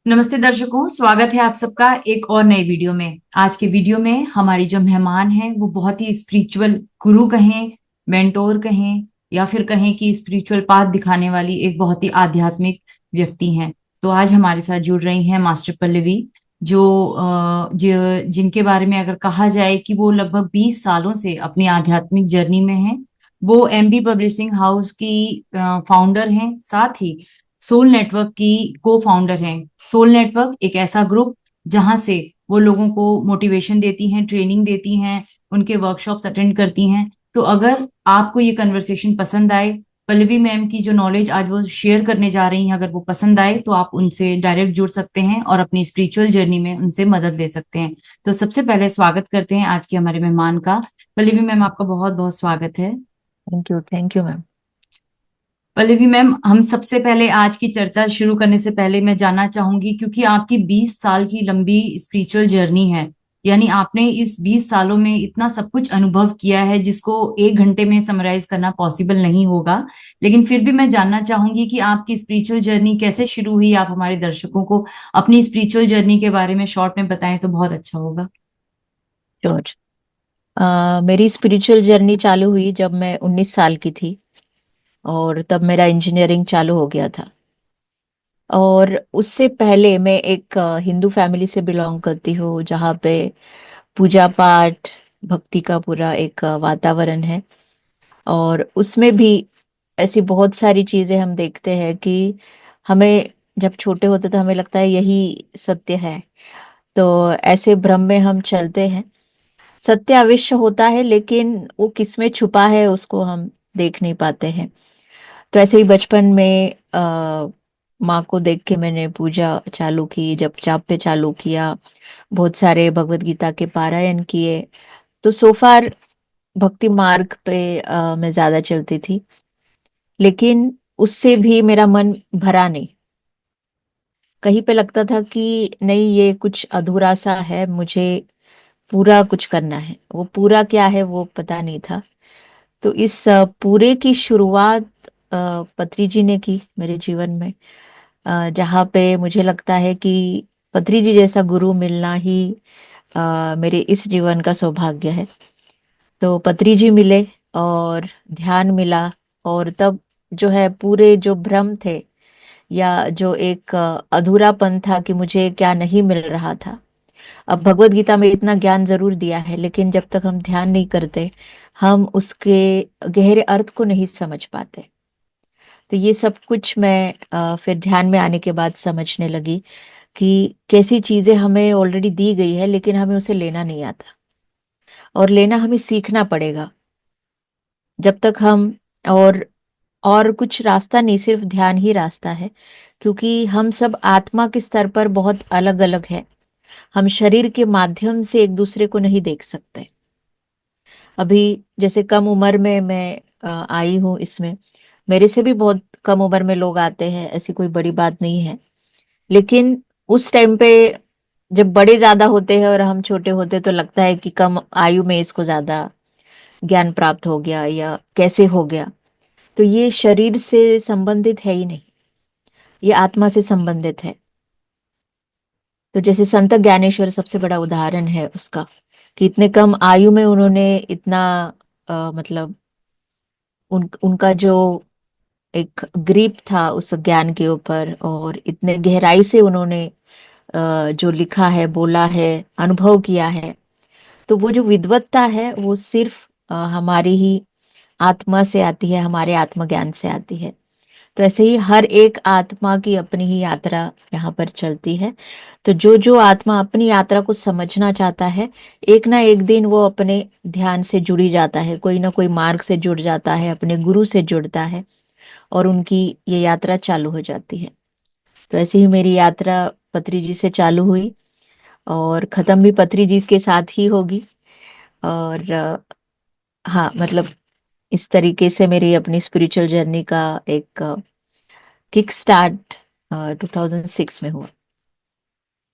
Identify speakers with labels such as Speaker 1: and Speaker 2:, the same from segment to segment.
Speaker 1: नमस्ते दर्शकों, स्वागत है आप सबका एक और नए वीडियो में। आज के वीडियो में हमारी जो मेहमान हैं वो बहुत ही स्पिरिचुअल गुरु कहें, मेंटोर कहें, या फिर कहें कि स्पिरिचुअल पाथ दिखाने वाली एक बहुत ही आध्यात्मिक व्यक्ति हैं। तो आज हमारे साथ जुड़ रही हैं मास्टर पल्लवी, जो जिनके बारे में अगर कहा जाए कि वो लगभग 20 सालों से अपनी आध्यात्मिक जर्नी में हैं। वो एमबी पब्लिशिंग हाउस की फाउंडर हैं, साथ ही सोल नेटवर्क की को फाउंडर हैं। सोल नेटवर्क एक ऐसा ग्रुप जहां से वो लोगों को मोटिवेशन देती हैं, ट्रेनिंग देती हैं, उनके वर्कशॉप्स अटेंड करती हैं। तो अगर आपको ये कन्वर्सेशन पसंद आए, पल्लवी मैम की जो नॉलेज आज वो शेयर करने जा रही हैं, अगर वो पसंद आए तो आप उनसे डायरेक्ट जुड़ सकते हैं और अपनी स्पिरिचुअल जर्नी में उनसे मदद ले सकते हैं। तो सबसे पहले स्वागत करते हैं आज के हमारे मेहमान का। पल्लवी मैम, आपका बहुत बहुत स्वागत है।
Speaker 2: Thank you ma'am.
Speaker 1: Pallavi ma'am, हम सबसे पहले आज की चर्चा शुरू करने से पहले मैं जानना चाहूंगी, क्योंकि आपकी 20 साल की लंबी स्पिरिचुअल जर्नी है, यानी आपने इस 20 सालों में इतना सब कुछ अनुभव किया है जिसको एक घंटे में समराइज करना पॉसिबल नहीं होगा। लेकिन फिर भी मैं जानना चाहूंगी कि आपकी स्पिरिचुअल जर्नी कैसे शुरू हुई। आप हमारे दर्शकों को अपनी स्पिरिचुअल जर्नी के बारे में शॉर्ट में बताएं तो बहुत अच्छा होगा।
Speaker 2: जॉर्ज, मेरी स्पिरिचुअल जर्नी चालू हुई जब मैं 19 साल की थी और तब मेरा इंजीनियरिंग चालू हो गया था। और उससे पहले मैं एक हिंदू फैमिली से बिलोंग करती हूँ जहाँ पे पूजा पाठ भक्ति का पूरा एक वातावरण है। और उसमें भी ऐसी बहुत सारी चीजें हम देखते हैं कि हमें जब छोटे होते तो हमें लगता है यही सत्य है। तो ऐसे भ्रम में हम चलते हैं। सत्य अवश्य होता है लेकिन वो किसमें छुपा है उसको हम देख नहीं पाते हैं। तो ऐसे ही बचपन में माँ को देख के मैंने पूजा चालू की, जब जाप पे चालू किया, बहुत सारे भगवत गीता के पारायण किए। तो सोफार भक्ति मार्ग पे मैं ज्यादा चलती थी। लेकिन उससे भी मेरा मन भरा नहीं। कहीं पे लगता था कि नहीं, ये कुछ अधूरा सा है, मुझे पूरा कुछ करना है। वो पूरा क्या है वो पता नहीं था। तो इस पूरे की शुरुआत पत्री जी ने की मेरे जीवन में, जहाँ पे मुझे लगता है कि पत्री जी जैसा गुरु मिलना ही मेरे इस जीवन का सौभाग्य है। तो पत्री जी मिले और ध्यान मिला। और तब जो है पूरे जो भ्रम थे या जो एक अधूरापन था कि मुझे क्या नहीं मिल रहा था। अब भगवत गीता में इतना ज्ञान जरूर दिया है लेकिन जब तक हम ध्यान नहीं करते हम उसके गहरे अर्थ को नहीं समझ पाते। तो ये सब कुछ मैं फिर ध्यान में आने के बाद समझने लगी कि कैसी चीजें हमें ऑलरेडी दी गई है लेकिन हमें उसे लेना नहीं आता। और लेना हमें सीखना पड़ेगा। जब तक हम और और कुछ रास्ता नहीं, सिर्फ ध्यान ही रास्ता है। क्योंकि हम सब आत्मा के स्तर पर बहुत अलग अलग है। हम शरीर के माध्यम से एक दूसरे को नहीं देख सकते। अभी जैसे कम उम्र में मैं आई हूँ इसमें। मेरे से भी बहुत कम उम्र में लोग आते हैं, ऐसी कोई बड़ी बात नहीं है। लेकिन उस टाइम पे जब बड़े ज्यादा होते हैं और हम छोटे होते हैं तो लगता है कि कम आयु में इसको ज्यादा ज्ञान प्राप्त हो गया या कैसे हो गया। तो ये शरीर से संबंधित है ही नहीं, ये आत्मा से संबंधित है। तो जैसे संत ज्ञानेश्वर सबसे बड़ा उदाहरण है उसका, कि इतने कम आयु में उन्होंने इतना मतलब उनका जो एक ग्रिप था उस ज्ञान के ऊपर, और इतने गहराई से उन्होंने जो लिखा है, बोला है, अनुभव किया है। तो वो जो विद्वत्ता है वो सिर्फ हमारी ही आत्मा से आती है, हमारे आत्मज्ञान से आती है। तो ऐसे ही हर एक आत्मा की अपनी ही यात्रा यहाँ पर चलती है। तो जो जो आत्मा अपनी यात्रा को समझना चाहता है, एक ना एक दिन वो अपने ध्यान से जुड़ी जाता है, कोई ना कोई मार्ग से जुड़ जाता है, अपने गुरु से जुड़ता है और उनकी ये यात्रा चालू हो जाती है। तो ऐसे ही मेरी यात्रा पत्री जी से चालू हुई और खत्म भी पत्री जी के साथ ही होगी। और हाँ, मतलब इस तरीके से मेरी अपनी स्पिरिचुअल जर्नी का एक किक स्टार्ट 2006 में हुआ।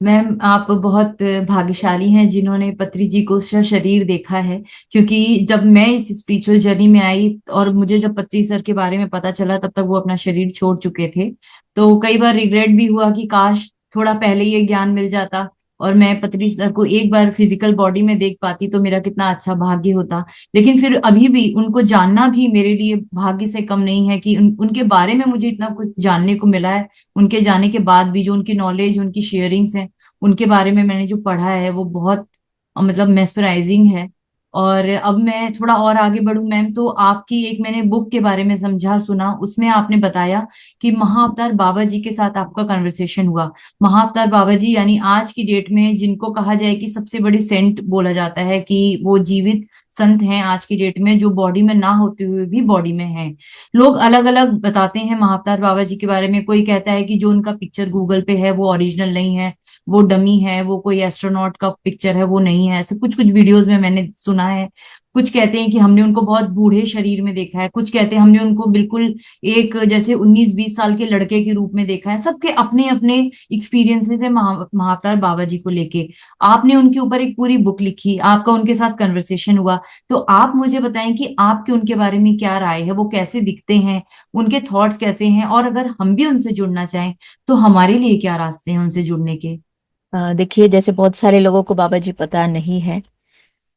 Speaker 1: मैम, आप बहुत भाग्यशाली हैं जिन्होंने पत्री जी को उसका शरीर देखा है। क्योंकि जब मैं इस स्पिरिचुअल जर्नी में आई और मुझे जब पत्री सर के बारे में पता चला, तब तक वो अपना शरीर छोड़ चुके थे। तो कई बार रिग्रेट भी हुआ कि काश थोड़ा पहले ये ज्ञान मिल जाता और मैं पतली सर को एक बार फिजिकल बॉडी में देख पाती तो मेरा कितना अच्छा भाग्य होता। लेकिन फिर अभी भी उनको जानना भी मेरे लिए भाग्य से कम नहीं है कि उनके बारे में मुझे इतना कुछ जानने को मिला है। उनके जाने के बाद भी जो उनकी नॉलेज, उनकी शेयरिंग्स हैं, उनके बारे में मैंने जो पढ़ा है वो बहुत मतलब मेस्मराइजिंग है। और अब मैं थोड़ा और आगे बढ़ूं मैम, तो आपकी एक मैंने बुक के बारे में समझा सुना, उसमें आपने बताया कि महाअवतार बाबा जी के साथ आपका कन्वर्सेशन हुआ। महाअवतार बाबा जी यानी आज की डेट में जिनको कहा जाए कि सबसे बड़ी सेंट बोला जाता है, कि वो जीवित संत हैं आज की डेट में, जो बॉडी में ना होते हुए भी बॉडी में हैं। लोग अलग अलग बताते हैं महाअवतार बाबा जी के बारे में। कोई कहता है कि जो उनका पिक्चर गूगल पे है वो ओरिजिनल नहीं है, वो डमी है, वो कोई एस्ट्रोनॉट का पिक्चर है, वो नहीं है। ऐसे कुछ कुछ वीडियोस में मैंने सुना है। कुछ कहते हैं कि हमने उनको बहुत बूढ़े शरीर में देखा है, कुछ कहते हैं हमने उनको बिल्कुल एक जैसे 19-20 साल के लड़के के रूप में देखा है। सबके अपने अपने एक्सपीरियंसेस है महाअवतार बाबा जी को लेके। आपने उनके ऊपर एक पूरी बुक लिखी, आपका उनके साथ कन्वर्सेशन हुआ। तो आप मुझे बताएं कि आपके उनके बारे में क्या राय है, वो कैसे दिखते हैं, उनके थॉट्स कैसे हैं, और अगर हम भी उनसे जुड़ना चाहें तो हमारे लिए क्या रास्ते हैं उनसे जुड़ने के।
Speaker 2: देखिए, जैसे बहुत सारे लोगों को बाबा जी पता नहीं है,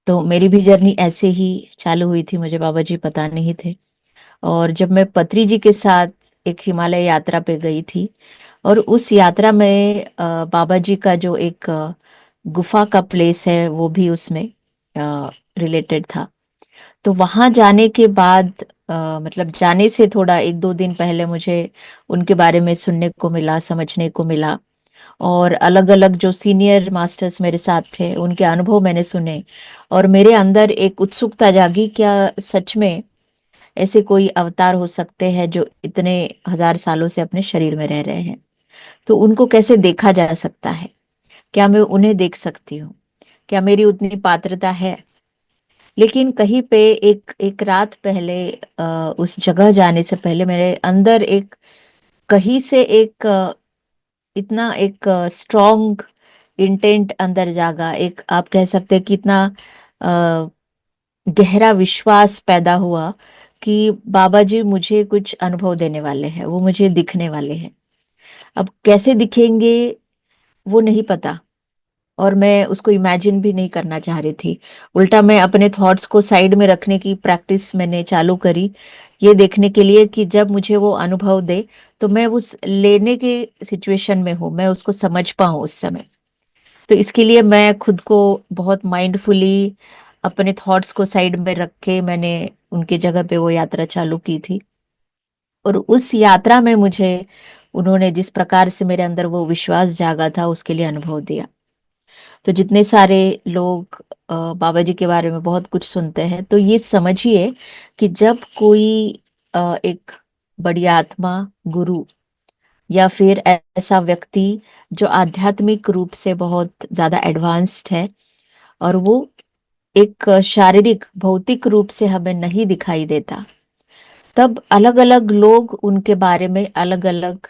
Speaker 2: तो मेरी भी जर्नी ऐसे ही चालू हुई थी। मुझे बाबा जी पता नहीं थे, और जब मैं पत्री जी के साथ एक हिमालय यात्रा पे गई थी, और उस यात्रा में बाबा जी का जो एक गुफा का प्लेस है वो भी उसमें रिलेटेड था। तो वहां जाने के बाद मतलब जाने से थोड़ा 1-2 दिन पहले मुझे उनके बारे में सुनने को मिला, समझने को मिला। और अलग अलग जो सीनियर मास्टर्स मेरे साथ थे उनके अनुभव मैंने सुने, और मेरे अंदर एक उत्सुकता जागी, क्या सच में ऐसे कोई अवतार हो सकते हैं जो इतने हजार सालों से अपने शरीर में रह रहे हैं? तो उनको कैसे देखा जा सकता है? क्या मैं उन्हें देख सकती हूँ? क्या मेरी उतनी पात्रता है? लेकिन कहीं पे एक एक रात पहले, उस जगह जाने से पहले मेरे अंदर एक कहीं से एक इतना एक स्ट्रॉन्ग इंटेंट अंदर जागा, एक आप कह सकते हैं कि इतना अ, गहरा विश्वास पैदा हुआ कि बाबा जी मुझे कुछ अनुभव देने वाले हैं, वो मुझे दिखने वाले हैं। अब कैसे दिखेंगे वो नहीं पता, और मैं उसको इमेजिन भी नहीं करना चाह रही थी। उल्टा मैं अपने थॉट्स को साइड में रखने की प्रैक्टिस मैंने चालू करी, ये देखने के लिए कि जब मुझे वो अनुभव दे तो मैं उस लेने के सिचुएशन में हूँ, मैं उसको समझ पाऊँ उस समय। तो इसके लिए मैं खुद को बहुत माइंडफुली अपने थॉट्स को साइड में रख के मैंने उनके जगह पे वो यात्रा चालू की थी। और उस यात्रा में मुझे उन्होंने जिस प्रकार से मेरे अंदर वो विश्वास जागा था उसके लिए अनुभव दिया। तो जितने सारे लोग बाबा जी के बारे में बहुत कुछ सुनते हैं, तो ये समझिए कि जब कोई एक बड़ी आत्मा, गुरु, या फिर ऐसा व्यक्ति जो आध्यात्मिक रूप से बहुत ज्यादा एडवांस्ड है, और वो एक शारीरिक भौतिक रूप से हमें नहीं दिखाई देता, तब अलग अलग लोग उनके बारे में अलग अलग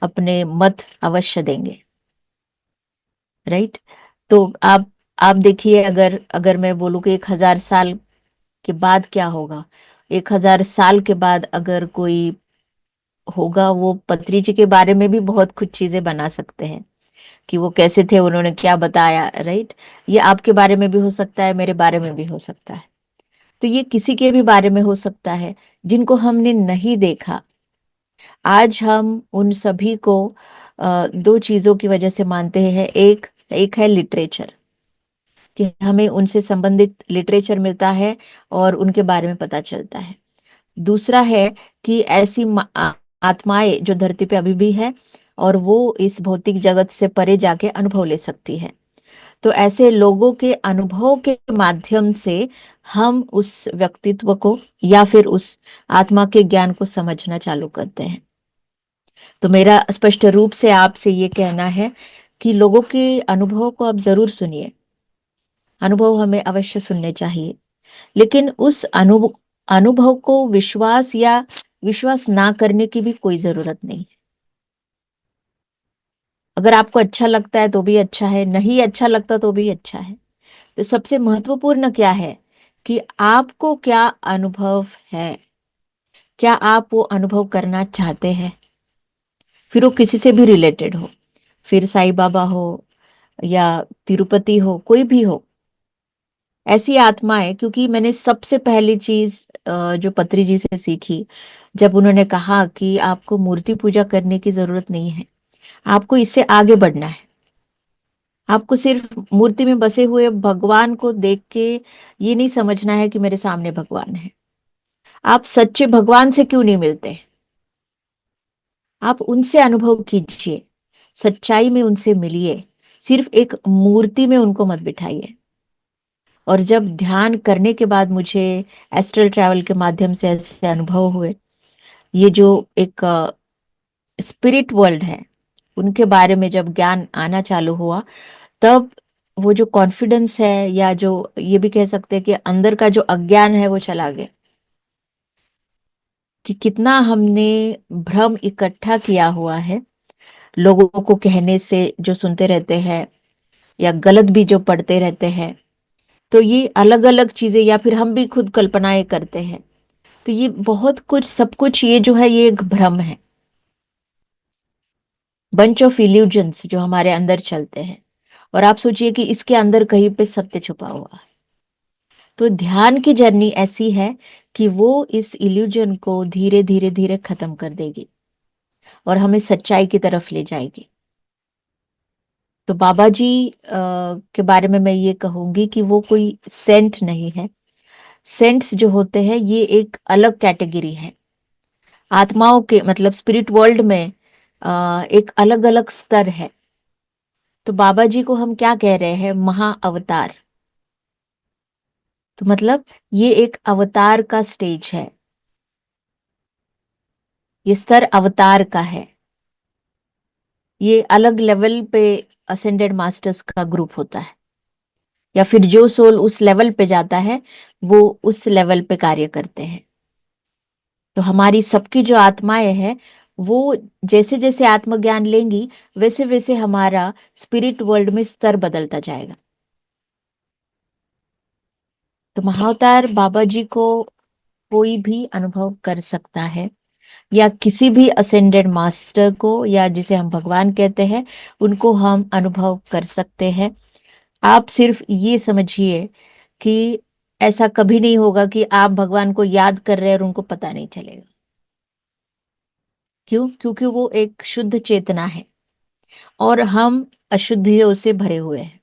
Speaker 2: अपने मत अवश्य देंगे। राइट? तो आप देखिए, अगर अगर मैं बोलूँ कि 1,000 साल के बाद क्या होगा, 1,000 साल के बाद अगर कोई होगा, वो पत्री जी के बारे में भी बहुत कुछ चीजें बना सकते हैं कि वो कैसे थे, उन्होंने क्या बताया। राइट? ये आपके बारे में भी हो सकता है, मेरे बारे में भी हो सकता है। तो ये किसी के भी बारे में हो सकता है जिनको हमने नहीं देखा। आज हम उन सभी को दो चीजों की वजह से मानते हैं। एक एक है लिटरेचर, कि हमें उनसे संबंधित लिटरेचर मिलता है और उनके बारे में पता चलता है। दूसरा है कि ऐसी आत्माएं जो धरती पे अभी भी है, और वो इस भौतिक जगत से परे जाके अनुभव ले सकती है। तो ऐसे लोगों के अनुभव के माध्यम से हम उस व्यक्तित्व को या फिर उस आत्मा के ज्ञान को समझना चालू करते हैं। तो मेरा स्पष्ट रूप से आपसे ये कहना है कि लोगों के अनुभव को आप जरूर सुनिए, अनुभव हमें अवश्य सुनने चाहिए। लेकिन उस अनुभव को विश्वास या विश्वास ना करने की भी कोई जरूरत नहीं है। अगर आपको अच्छा लगता है तो भी अच्छा है, नहीं अच्छा लगता तो भी अच्छा है। तो सबसे महत्वपूर्ण क्या है कि आपको क्या अनुभव है, क्या आप वो अनुभव करना चाहते हैं, फिर वो किसी से भी रिलेटेड हो, फिर साईं बाबा हो या तिरुपति हो, कोई भी हो, ऐसी आत्माएं, क्योंकि मैंने सबसे पहली चीज जो पत्री जी से सीखी, जब उन्होंने कहा कि आपको मूर्ति पूजा करने की जरूरत नहीं है, आपको इससे आगे बढ़ना है। आपको सिर्फ मूर्ति में बसे हुए भगवान को देख के ये नहीं समझना है कि मेरे सामने भगवान है। आप सच्चे भगवान से क्यों नहीं मिलते? आप उनसे अनुभव कीजिए, सच्चाई में उनसे मिलिए, सिर्फ एक मूर्ति में उनको मत बिठाइए। और जब ध्यान करने के बाद मुझे एस्ट्रल ट्रैवल के माध्यम से ऐसे अनुभव हुए, ये जो एक स्पिरिट वर्ल्ड है उनके बारे में जब ज्ञान आना चालू हुआ, तब वो जो कॉन्फिडेंस है, या जो ये भी कह सकते हैं कि अंदर का जो अज्ञान है, वो चला गया। कि कितना हमने भ्रम इकट्ठा किया हुआ है लोगों को कहने से, जो सुनते रहते हैं या गलत भी जो पढ़ते रहते हैं। तो ये अलग अलग चीजें, या फिर हम भी खुद कल्पनाएं करते हैं। तो ये बहुत कुछ, सब कुछ ये जो है, ये एक भ्रम है, बंच ऑफ इल्यूजन्स जो हमारे अंदर चलते हैं। और आप सोचिए कि इसके अंदर कहीं पे सत्य छुपा हुआ है। तो ध्यान की जर्नी ऐसी है कि वो इस इल्यूजन को धीरे धीरे धीरे खत्म कर देगी और हमें सच्चाई की तरफ ले जाएगी। तो बाबा जी के बारे में मैं ये कहूंगी कि वो कोई सेंट नहीं है। सेंट्स जो होते हैं ये एक अलग कैटेगरी है। आत्माओं के मतलब स्पिरिट वर्ल्ड में एक अलग अलग स्तर है। तो बाबा जी को हम क्या कह रहे हैं? महा अवतार। तो मतलब ये एक अवतार का स्टेज है, ये स्तर अवतार का है। ये अलग लेवल पे असेंडेड मास्टर्स का ग्रुप होता है, या फिर जो सोल उस लेवल पे जाता है वो उस लेवल पे कार्य करते हैं। तो हमारी सबकी जो आत्माएं हैं, वो जैसे जैसे आत्मज्ञान लेंगी, वैसे वैसे हमारा स्पिरिट वर्ल्ड में स्तर बदलता जाएगा। तो महाअवतार बाबा जी को कोई भी अनुभव कर सकता है, या किसी भी असेंडेड मास्टर को, या जिसे हम भगवान कहते हैं, उनको हम अनुभव कर सकते हैं। आप सिर्फ ये समझिए कि ऐसा कभी नहीं होगा कि आप भगवान को याद कर रहे हैं और उनको पता नहीं चलेगा। क्यों? क्योंकि वो एक शुद्ध चेतना है और हम अशुद्धियों से भरे हुए हैं।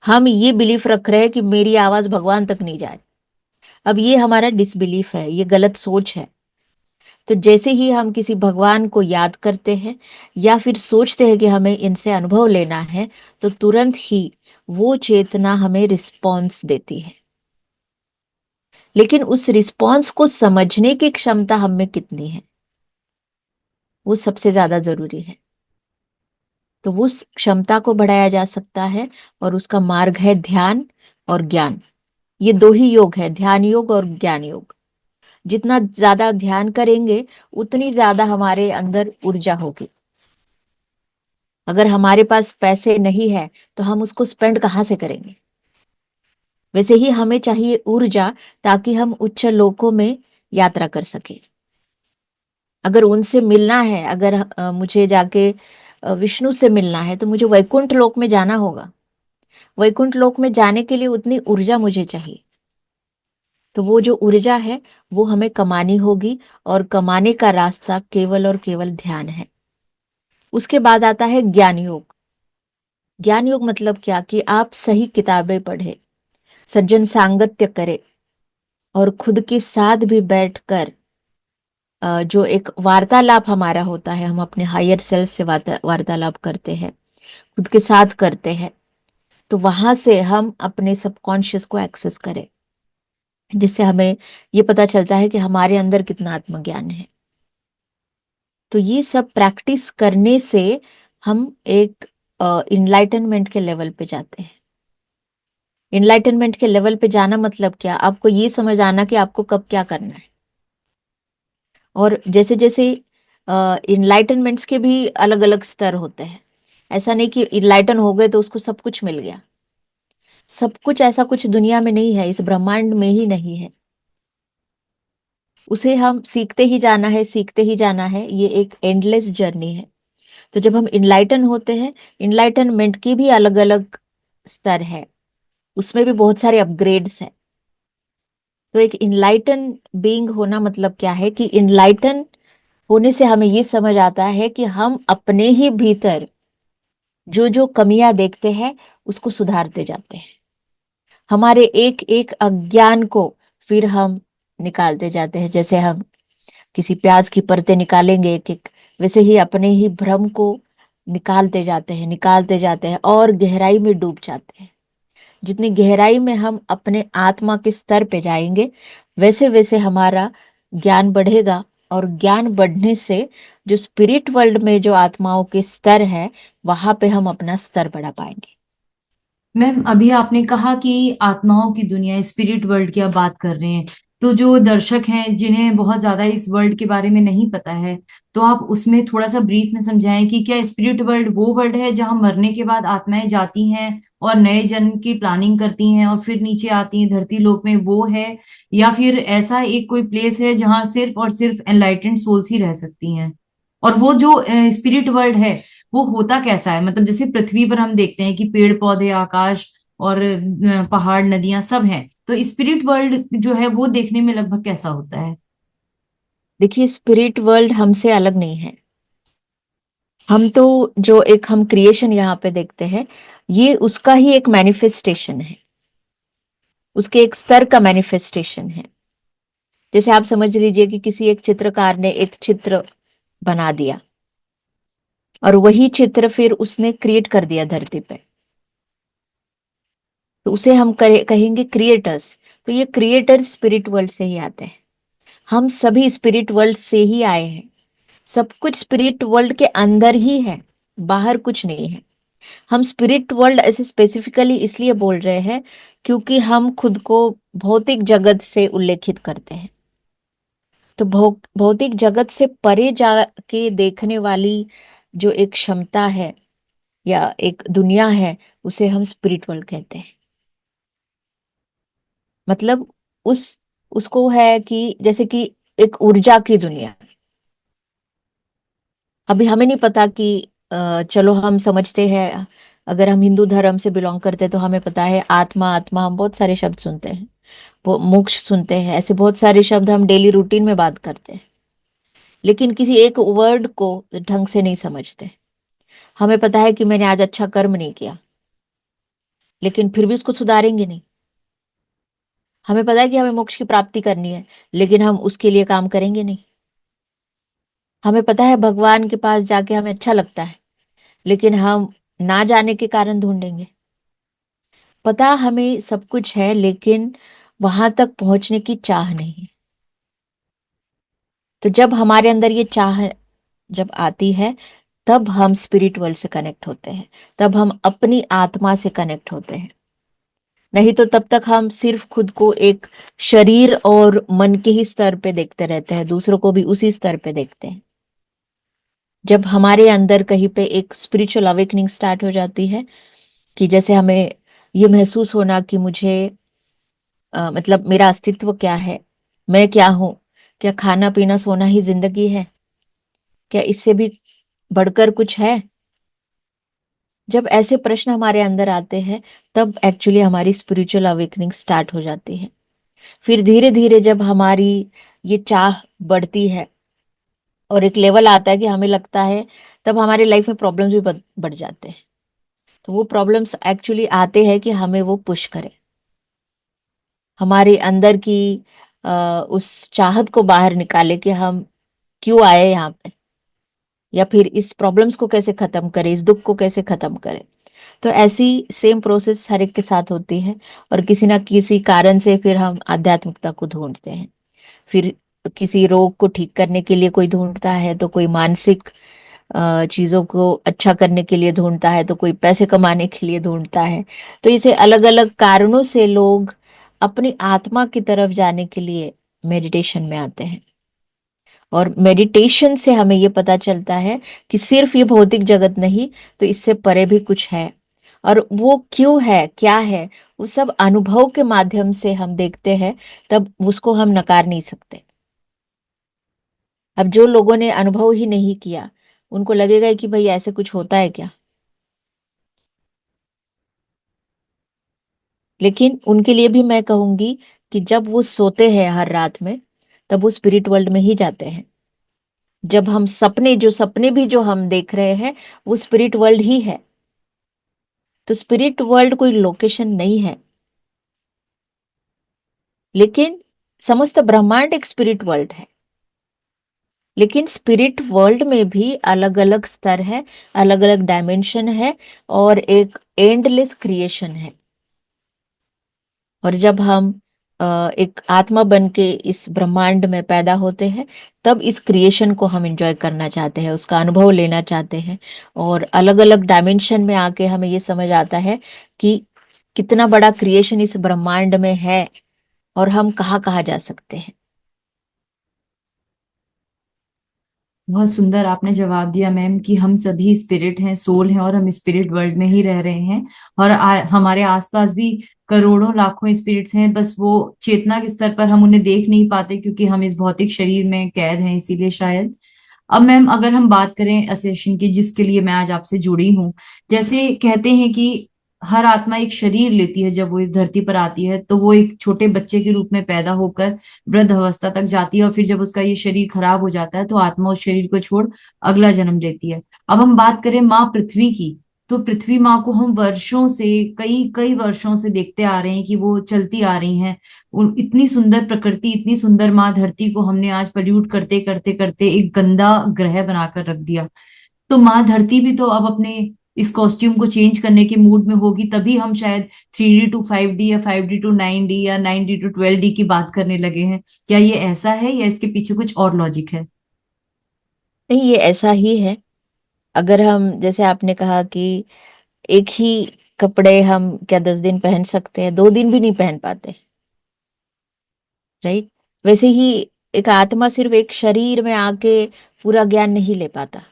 Speaker 2: हम ये बिलीफ रख रहे हैं कि मेरी आवाज भगवान तक नहीं जाए। अब ये हमारा डिसबिलीफ है, ये गलत सोच है। तो जैसे ही हम किसी भगवान को याद करते हैं या फिर सोचते हैं कि हमें इनसे अनुभव लेना है, तो तुरंत ही वो चेतना हमें रिस्पॉन्स देती है। लेकिन उस रिस्पॉन्स को समझने की क्षमता हम में कितनी है, वो सबसे ज्यादा जरूरी है। तो उस क्षमता को बढ़ाया जा सकता है, और उसका मार्ग है ध्यान और ज्ञान। ये दो ही योग है, ध्यान योग और ज्ञान योग। जितना ज्यादा ध्यान करेंगे, उतनी ज्यादा हमारे अंदर ऊर्जा होगी। अगर हमारे पास पैसे नहीं है तो हम उसको स्पेंड कहाँ से करेंगे? वैसे ही हमें चाहिए ऊर्जा, ताकि हम उच्च लोकों में यात्रा कर सके। अगर उनसे मिलना है, अगर मुझे जाके विष्णु से मिलना है, तो मुझे वैकुंठ लोक में जाना होगा। वैकुंठ लोक में जाने के लिए उतनी ऊर्जा मुझे चाहिए। तो वो जो ऊर्जा है, वो हमें कमानी होगी, और कमाने का रास्ता केवल और केवल ध्यान है। उसके बाद आता है ज्ञान योग। ज्ञान योग मतलब क्या? कि आप सही किताबें पढ़े, सज्जन सांगत्य करे, और खुद के साथ भी बैठकर जो एक वार्तालाप हमारा होता है, हम अपने हायर सेल्फ से वार्तालाप करते हैं, खुद के साथ करते हैं। तो वहां से हम अपने सबकॉन्शियस को एक्सेस करें, जिससे हमें ये पता चलता है कि हमारे अंदर कितना आत्मज्ञान है। तो ये सब प्रैक्टिस करने से हम एक इनलाइटनमेंट के लेवल पे जाते हैं। इनलाइटनमेंट के लेवल पे जाना मतलब क्या? आपको ये समझ आना कि आपको कब क्या करना है। और जैसे जैसे इनलाइटनमेंट्स के भी अलग अलग स्तर होते हैं। ऐसा नहीं कि इनलाइटन हो गए तो उसको सब कुछ मिल गया। सब कुछ ऐसा कुछ दुनिया में नहीं है, इस ब्रह्मांड में ही नहीं है। उसे हम सीखते ही जाना है, सीखते ही जाना है। ये एक एंडलेस जर्नी है। तो जब हम इनलाइटन होते हैं, इनलाइटनमेंट की भी अलग अलग स्तर है, उसमें भी बहुत सारे अपग्रेड्स हैं। तो एक इनलाइटन बीइंग होना मतलब क्या है कि इनलाइटन होने से हमें ये समझ आता है कि हम अपने ही भीतर जो जो कमियां देखते हैं उसको सुधारते जाते हैं। हमारे एक एक अज्ञान को फिर हम निकालते जाते हैं। जैसे हम किसी प्याज की परतें निकालेंगे एक एक, वैसे ही अपने ही भ्रम को निकालते जाते हैं, निकालते जाते हैं और गहराई में डूब जाते हैं। जितनी गहराई में हम अपने आत्मा के स्तर पे जाएंगे, वैसे वैसे हमारा ज्ञान बढ़ेगा, और ज्ञान बढ़ने से जो स्पिरिट वर्ल्ड में जो आत्माओं के स्तर है, वहां पे हम अपना स्तर बढ़ा पाएंगे।
Speaker 1: मैम, अभी आपने कहा कि आत्माओं की दुनिया, स्पिरिट वर्ल्ड की आप बात कर रहे हैं, तो जो दर्शक हैं जिन्हें बहुत ज्यादा इस वर्ल्ड के बारे में नहीं पता है, तो आप उसमें थोड़ा सा ब्रीफ में समझाएं कि क्या स्पिरिट वर्ल्ड वो वर्ल्ड है जहां मरने के बाद आत्माएं जाती हैं और नए जन्म की प्लानिंग करती हैं और फिर नीचे आती हैं धरती लोक में, वो है? या फिर ऐसा एक कोई प्लेस है जहां सिर्फ और सिर्फ एनलाइटेंड सोल्स ही रह सकती हैं? और वो जो स्पिरिट वर्ल्ड है, वो होता कैसा है? मतलब जैसे पृथ्वी पर हम देखते हैं कि पेड़ पौधे, आकाश और पहाड़, नदियां सब हैं, तो स्पिरिट वर्ल्ड जो है वो देखने में लगभग कैसा होता है?
Speaker 2: देखिए, स्पिरिट वर्ल्ड हमसे अलग नहीं है। हम तो जो एक हम क्रिएशन यहाँ पे देखते हैं, ये उसका ही एक मैनिफेस्टेशन है, उसके एक स्तर का मैनिफेस्टेशन है। जैसे आप समझ लीजिए कि किसी एक चित्रकार ने एक चित्र बना दिया, और वही चित्र फिर उसने क्रिएट कर दिया धरती पे, तो उसे हम कहेंगे क्रिएटर्स। तो ये क्रिएटर स्पिरिट वर्ल्ड से ही आते हैं। हम सभी स्पिरिट वर्ल्ड से ही आए हैं। सब कुछ स्पिरिट वर्ल्ड के अंदर ही है, बाहर कुछ नहीं है। हम स्पिरिट वर्ल्ड ऐसे स्पेसिफिकली इसलिए बोल रहे हैं क्योंकि हम खुद को भौतिक जगत से उल्लेखित करते हैं। तो भौतिक जगत से परे जाके देखने वाली जो एक क्षमता है या एक दुनिया है, उसे हम स्पिरिट वर्ल्ड कहते हैं। मतलब उस उसको है कि जैसे कि एक ऊर्जा की दुनिया। अभी हमें नहीं पता कि चलो हम समझते हैं, अगर हम हिंदू धर्म से बिलोंग करते हैं तो हमें पता है आत्मा आत्मा, हम बहुत सारे शब्द सुनते हैं, वो मोक्ष सुनते हैं, ऐसे बहुत सारे शब्द हम डेली रूटीन में बात करते हैं, लेकिन किसी एक वर्ड को ढंग से नहीं समझते। हमें पता है कि मैंने आज अच्छा कर्म नहीं किया, लेकिन फिर भी उसको सुधारेंगे नहीं। हमें पता है कि हमें मोक्ष की प्राप्ति करनी है, लेकिन हम उसके लिए काम करेंगे नहीं। हमें पता है भगवान के पास जाके हमें अच्छा लगता है, लेकिन हम ना जाने के कारण ढूंढेंगे। पता हमें सब कुछ है, लेकिन वहां तक पहुंचने की चाह नहीं है। तो जब हमारे अंदर ये चाह जब आती है, तब हम स्पिरिट वर्ल्ड से कनेक्ट होते हैं, तब हम अपनी आत्मा से कनेक्ट होते हैं। नहीं तो तब तक हम सिर्फ खुद को एक शरीर और मन के ही स्तर पे देखते रहते हैं, दूसरों को भी उसी स्तर पे देखते हैं। जब हमारे अंदर कहीं पे एक स्पिरिचुअल अवेकनिंग स्टार्ट हो जाती है, कि जैसे हमें ये महसूस होना कि मुझे मतलब मेरा अस्तित्व क्या है, मैं क्या हूं, क्या खाना पीना सोना ही जिंदगी है, क्या इससे भी बढ़कर कुछ है। जब ऐसे प्रश्न हमारे अंदर आते हैं, तब एक्चुअली हमारी स्पिरिचुअल अवेकनिंग स्टार्ट हो जाती है। फिर धीरे धीरे जब हमारी ये चाह बढ़ती है और एक लेवल आता है कि हमें लगता है, तब हमारी लाइफ में प्रॉब्लम्स भी बढ़ जाते हैं। तो वो प्रॉब्लम्स एक्चुअली आते हैं कि हमें वो पुश करें, हमारे अंदर की उस चाहत को बाहर निकाले कि हम क्यों आए यहाँ पे, या फिर इस प्रॉब्लम्स को कैसे खत्म करें, इस दुख को कैसे खत्म करें। तो ऐसी सेम प्रोसेस हर एक के साथ होती है, और किसी ना किसी कारण से फिर हम आध्यात्मिकता को ढूंढते हैं। फिर किसी रोग को ठीक करने के लिए कोई ढूंढता है, तो कोई मानसिक चीजों को अच्छा करने के लिए ढूंढता है, तो कोई पैसे कमाने के लिए ढूंढता है। तो इसे अलग अलग कारणों से लोग अपनी आत्मा की तरफ जाने के लिए मेडिटेशन में आते हैं। और मेडिटेशन से हमें ये पता चलता है कि सिर्फ ये भौतिक जगत नहीं, तो इससे परे भी कुछ है। और वो क्यों है, क्या है, वो सब अनुभव के माध्यम से हम देखते हैं, तब उसको हम नकार नहीं सकते। अब जो लोगों ने अनुभव ही नहीं किया, उनको लगेगा कि भाई ऐसे कुछ होता है क्या। लेकिन उनके लिए भी मैं कहूंगी कि जब वो सोते हैं हर रात में, तब वो स्पिरिट वर्ल्ड में ही जाते हैं। जब हम सपने भी जो हम देख रहे हैं, वो स्पिरिट वर्ल्ड ही है। तो स्पिरिट वर्ल्ड कोई लोकेशन नहीं है, लेकिन समस्त ब्रह्मांड एक स्पिरिट वर्ल्ड है। लेकिन स्पिरिट वर्ल्ड में भी अलग अलग स्तर है, अलग अलग डायमेंशन है, और एक एंडलेस क्रिएशन है। और जब हम एक आत्मा बन के इस ब्रह्मांड में पैदा होते हैं, तब इस क्रिएशन को हम एंजॉय करना चाहते हैं, उसका अनुभव लेना चाहते हैं। और अलग अलग डायमेंशन में आके हमें ये समझ आता है कि कितना बड़ा क्रिएशन इस ब्रह्मांड में है, और हम कहाँ कहाँ जा सकते हैं।
Speaker 1: बहुत सुंदर आपने जवाब दिया मैम कि हम सभी स्पिरिट हैं, सोल हैं, और हम स्पिरिट वर्ल्ड में ही रह रहे हैं। और हमारे आसपास भी करोड़ों लाखों स्पिरिट्स हैं, बस वो चेतना के स्तर पर हम उन्हें देख नहीं पाते क्योंकि हम इस भौतिक शरीर में कैद हैं, इसीलिए शायद। अब मैम अगर हम बात करें असेशन की, जिसके लिए मैं आज आपसे जुड़ी हूँ, जैसे कहते हैं कि हर आत्मा एक शरीर लेती है जब वो इस धरती पर आती है, तो वो एक छोटे बच्चे के रूप में पैदा होकर वृद्ध अवस्था तक जाती है, और फिर जब उसका ये शरीर खराब हो जाता है तो आत्मा उस शरीर को छोड़ अगला जन्म लेती है। अब हम बात करें माँ पृथ्वी की, तो पृथ्वी माँ को हम वर्षों से, कई कई वर्षों से देखते आ रहे हैं कि वो चलती आ रही हैं। इतनी सुंदर प्रकृति, इतनी सुंदर माँ धरती को हमने आज पल्यूट करते करते करते एक गंदा ग्रह बनाकर रख दिया। तो माँ धरती भी तो अब अपने इस कॉस्ट्यूम को चेंज करने के मूड में होगी, तभी हम शायद 3D to 5D या 5D to 9D या 9D to 12D की बात करने लगे हैं। क्या ये ऐसा है या इसके पीछे कुछ और लॉजिक है?
Speaker 2: नहीं, ये ऐसा ही है। अगर हम, जैसे आपने कहा कि एक ही कपड़े हम क्या 10 दिन पहन सकते हैं, 2 दिन भी नहीं पहन पाते, राइट? वैसे ही एक आत्मा सिर्फ एक शरीर में आके पूरा ज्ञान नहीं ले पाता,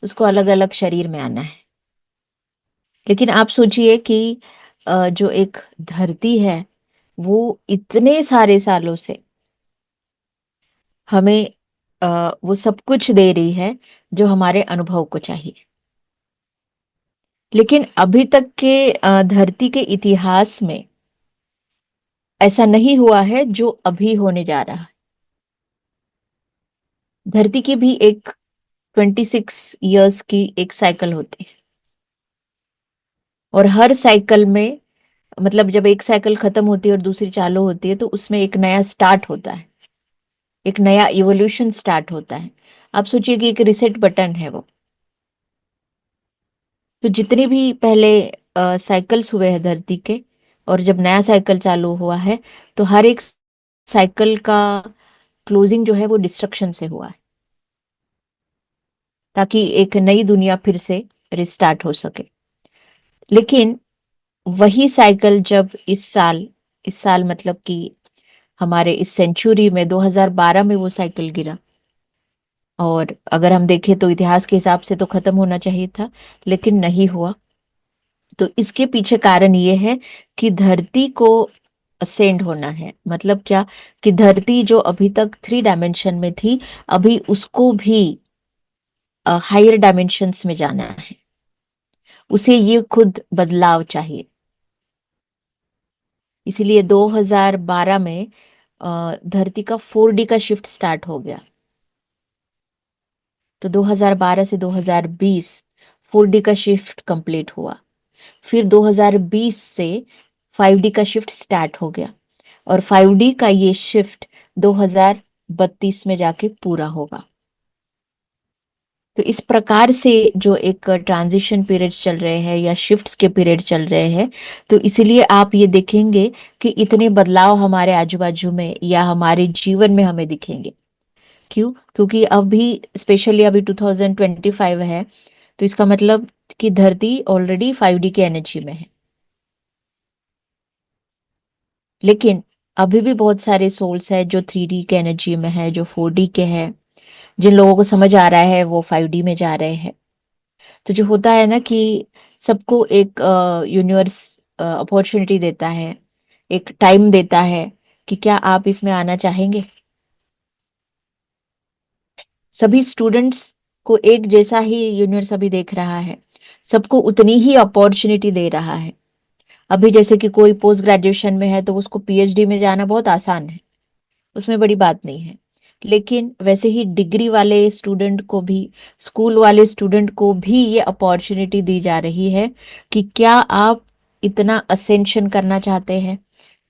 Speaker 2: उसको अलग अलग शरीर में आना है। लेकिन आप सोचिए कि जो एक धरती है, वो इतने सारे सालों से हमें वो सब कुछ दे रही है जो हमारे अनुभव को चाहिए। लेकिन अभी तक के धरती के इतिहास में ऐसा नहीं हुआ है जो अभी होने जा रहा है। धरती की भी एक 26 ईयर्स की एक साइकिल होती है, और हर साइकिल में, मतलब जब एक साइकिल खत्म होती है और दूसरी चालू होती है, तो उसमें एक नया स्टार्ट होता है, एक नया इवोल्यूशन स्टार्ट होता है। आप सोचिए कि एक रिसेट बटन है वो। तो जितने भी पहले साइकिल्स हुए हैं धरती के, और जब नया साइकिल चालू हुआ है, तो हर एक साइकिल का क्लोजिंग जो है वो डिस्ट्रक्शन से हुआ है, ताकि एक नई दुनिया फिर से रिस्टार्ट हो सके। लेकिन वही साइकिल जब इस साल मतलब कि हमारे इस सेंचुरी में 2012 में वो साइकिल गिरा, और अगर हम देखें तो इतिहास के हिसाब से तो खत्म होना चाहिए था, लेकिन नहीं हुआ। तो इसके पीछे कारण ये है कि धरती को असेंड होना है। मतलब क्या, कि धरती जो अभी तक 3 डायमेंशन में थी, अभी उसको भी हायर डायमेंशंस में जाना है। उसे ये खुद बदलाव चाहिए। इसीलिए 2012 में धरती का 4D का शिफ्ट स्टार्ट हो गया। तो 2012 से 2020 4D का शिफ्ट कंप्लीट हुआ। फिर 2020 से 5D का शिफ्ट स्टार्ट हो गया, और 5D का ये शिफ्ट 2032 में जाके पूरा होगा। तो इस प्रकार से जो एक ट्रांजिशन पीरियड्स चल रहे हैं या शिफ्ट्स के पीरियड चल रहे हैं, तो इसीलिए आप ये देखेंगे कि इतने बदलाव हमारे आजू बाजू में या हमारे जीवन में हमें दिखेंगे। क्यों? क्योंकि अभी स्पेशली अभी 2025 है, तो इसका मतलब कि धरती ऑलरेडी 5D के एनर्जी में है। लेकिन अभी भी बहुत सारे सोल्स हैं जो 3D के एनर्जी में है, जो 4D के हैं। जिन लोगों को समझ आ रहा है वो 5D में जा रहे हैं। तो जो होता है ना कि सबको एक यूनिवर्स अपॉर्चुनिटी देता है, एक टाइम देता है कि क्या आप इसमें आना चाहेंगे। सभी स्टूडेंट्स को एक जैसा ही यूनिवर्स अभी देख रहा है, सबको उतनी ही अपॉर्चुनिटी दे रहा है। अभी जैसे कि कोई पोस्ट ग्रेजुएशन में है तो उसको पीएचडी में जाना बहुत आसान है, उसमें बड़ी बात नहीं है। लेकिन वैसे ही डिग्री वाले स्टूडेंट को भी, स्कूल वाले स्टूडेंट को भी ये अपॉर्चुनिटी दी जा रही है कि क्या आप इतना असेंशन करना चाहते हैं,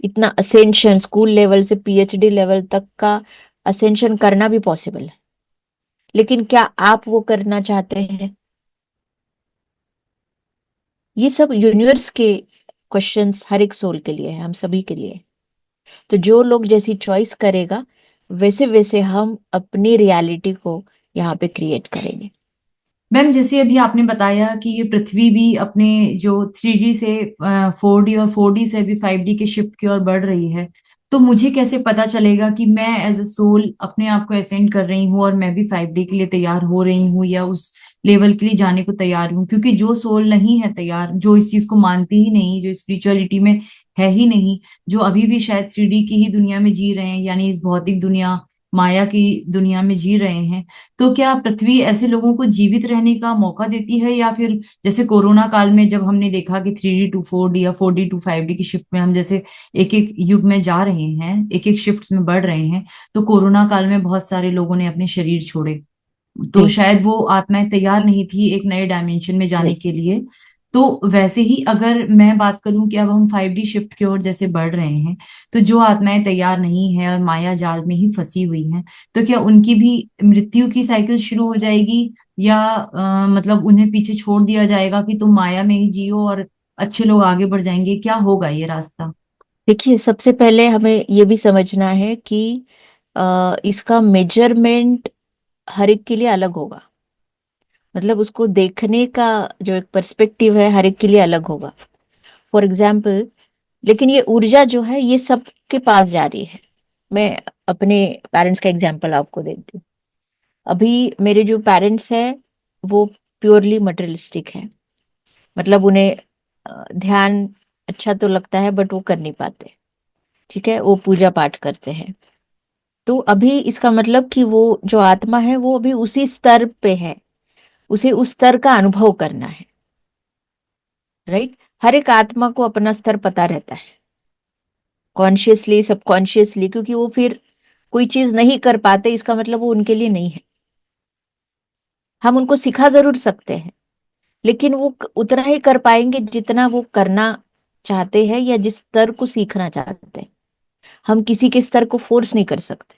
Speaker 2: इतना असेंशन स्कूल लेवल से पीएचडी लेवल तक का असेंशन करना भी पॉसिबल है, लेकिन क्या आप वो करना चाहते हैं? ये सब यूनिवर्स के क्वेश्चंस हर एक सोल के लिए है, हम सभी के लिए है। तो जो लोग जैसी चॉइस करेगा, वैसे वैसे हम अपनी रियलिटी को यहाँ पे क्रिएट करेंगे।
Speaker 1: मैम, जैसे अभी आपने बताया कि ये पृथ्वी भी अपने जो 3D से 4D और 4D से भी 5D के शिफ्ट की ओर बढ़ रही है, तो मुझे कैसे पता चलेगा कि मैं एज अ सोल अपने आप को असेंड कर रही हूँ और मैं भी 5D के लिए तैयार हो रही हूँ या उस लेवल के लिए जाने को तैयार हूँ? क्योंकि जो सोल नहीं है तैयार, जो इस चीज को मानती ही नहीं, जो स्पिरिचुअलिटी में है ही नहीं, जो अभी भी शायद 3D की ही दुनिया में जी रहे हैं, यानी इस भौतिक दुनिया, माया की दुनिया में जी रहे हैं, तो क्या पृथ्वी ऐसे लोगों को जीवित रहने का मौका देती है? या फिर जैसे कोरोना काल में जब हमने देखा कि 3D to 4D या 4D to 5D की शिफ्ट में हम जैसे एक एक युग में जा रहे हैं, एक एक शिफ्ट में बढ़ रहे हैं, तो कोरोना काल में बहुत सारे लोगों ने अपने शरीर छोड़े, तो
Speaker 2: जी।
Speaker 1: शायद वो आत्माएं तैयार नहीं थी एक नए डायमेंशन में जाने
Speaker 2: यस।
Speaker 1: के लिए। तो वैसे ही अगर मैं बात करूं कि अब हम 5D शिफ्ट की ओर जैसे बढ़ रहे हैं, तो जो आत्माएं तैयार नहीं है और माया जाल में ही फंसी हुई हैं, तो क्या उनकी भी मृत्यु की साइकिल शुरू हो जाएगी? या मतलब उन्हें पीछे छोड़ दिया जाएगा कि तुम माया में ही जियो और अच्छे लोग आगे बढ़ जाएंगे? क्या होगा ये रास्ता?
Speaker 2: देखिए, सबसे पहले हमें ये भी समझना है कि इसका मेजरमेंट हर एक के लिए अलग होगा। मतलब उसको देखने का जो एक पर्सपेक्टिव है हर एक के लिए अलग होगा। फॉर एग्जाम्पल, लेकिन ये ऊर्जा जो है ये सबके पास जा रही है। मैं अपने पेरेंट्स का एग्जाम्पल आपको देती हूँ। अभी मेरे जो पेरेंट्स हैं वो प्योरली मटेरियलिस्टिक है। मतलब उन्हें ध्यान अच्छा तो लगता है बट वो कर नहीं पाते। ठीक है, वो पूजा पाठ करते हैं। तो अभी इसका मतलब कि वो जो आत्मा है वो अभी उसी स्तर पे है, उसे उस स्तर का अनुभव करना है। राइट। हर एक आत्मा को अपना स्तर पता रहता है, कॉन्शियसली सबकॉन्शियसली, क्योंकि वो फिर कोई चीज नहीं कर पाते इसका मतलब वो उनके लिए नहीं है। हम उनको सिखा जरूर सकते हैं, लेकिन वो उतना ही कर पाएंगे जितना वो करना चाहते हैं या जिस स्तर को सीखना चाहते हैं। हम किसी के स्तर को फोर्स नहीं कर सकते।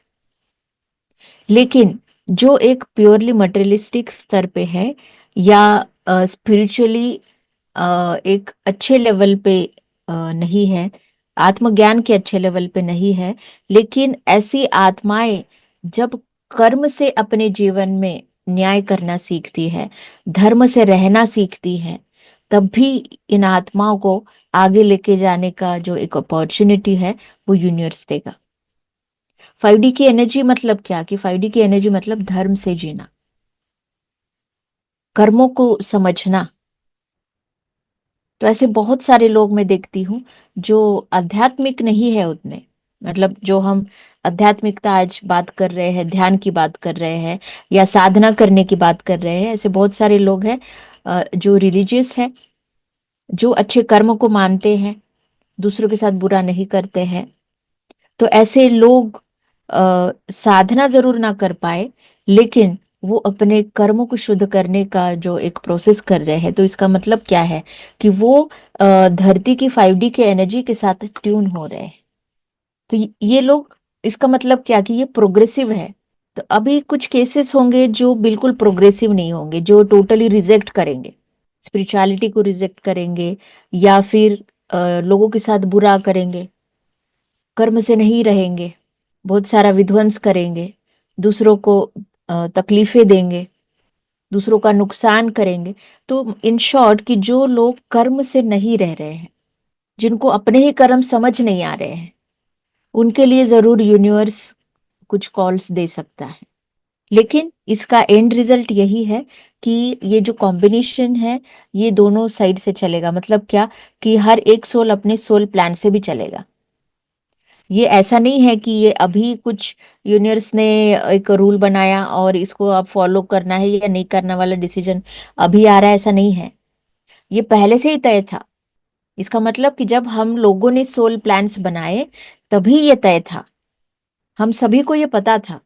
Speaker 2: लेकिन जो एक प्योरली मटेरियलिस्टिक स्तर पे है या स्पिरिचुअली एक अच्छे लेवल पे नहीं है, आत्मज्ञान के अच्छे लेवल पे नहीं है, लेकिन ऐसी आत्माएं जब कर्म से अपने जीवन में न्याय करना सीखती है, धर्म से रहना सीखती है, तब भी इन आत्माओं को आगे लेके जाने का जो एक अपॉर्चुनिटी है वो यूनिवर्स देगा। 5D की एनर्जी मतलब क्या? कि 5D की एनर्जी मतलब धर्म से जीना, कर्मों को समझना। तो ऐसे बहुत सारे लोग मैं देखती हूँ जो आध्यात्मिक नहीं है उतने। मतलब जो हम आध्यात्मिकता आज बात कर रहे हैं, ध्यान की बात कर रहे हैं या साधना करने की बात कर रहे हैं, ऐसे बहुत सारे लोग हैं जो रिलीजियस है, जो अच्छे कर्म को मानते हैं, दूसरों के साथ बुरा नहीं करते हैं। तो ऐसे लोग साधना जरूर ना कर पाए, लेकिन वो अपने कर्मों को शुद्ध करने का जो एक प्रोसेस कर रहे हैं, तो इसका मतलब क्या है कि वो धरती की 5D के एनर्जी के साथ ट्यून हो रहे हैं। तो ये लोग, इसका मतलब क्या कि ये प्रोग्रेसिव है। तो अभी कुछ केसेस होंगे जो बिल्कुल प्रोग्रेसिव नहीं होंगे, जो टोटली रिजेक्ट करेंगे, स्पिरिचुअलिटी को रिजेक्ट करेंगे या फिर लोगों के साथ बुरा करेंगे, कर्म से नहीं रहेंगे, बहुत सारा विध्वंस करेंगे, दूसरों को तकलीफें देंगे, दूसरों का नुकसान करेंगे। तो इन शॉर्ट कि जो लोग कर्म से नहीं रह रहे हैं, जिनको अपने ही कर्म समझ नहीं आ रहे हैं, उनके लिए जरूर यूनिवर्स कुछ कॉल्स दे सकता है। लेकिन इसका एंड रिजल्ट यही है कि ये जो कॉम्बिनेशन है ये दोनों साइड से चलेगा। मतलब क्या कि हर एक सोल अपने सोल प्लान से भी चलेगा। ये ऐसा नहीं है कि ये अभी कुछ यूनियर्स ने एक रूल बनाया और इसको आप फॉलो करना है या नहीं करना वाला डिसीजन अभी आ रहा है, ऐसा नहीं है। ये पहले से ही तय था। इसका मतलब कि जब हम लोगों ने सोल प्लान्स बनाए तभी ये तय था, हम सभी को ये पता था।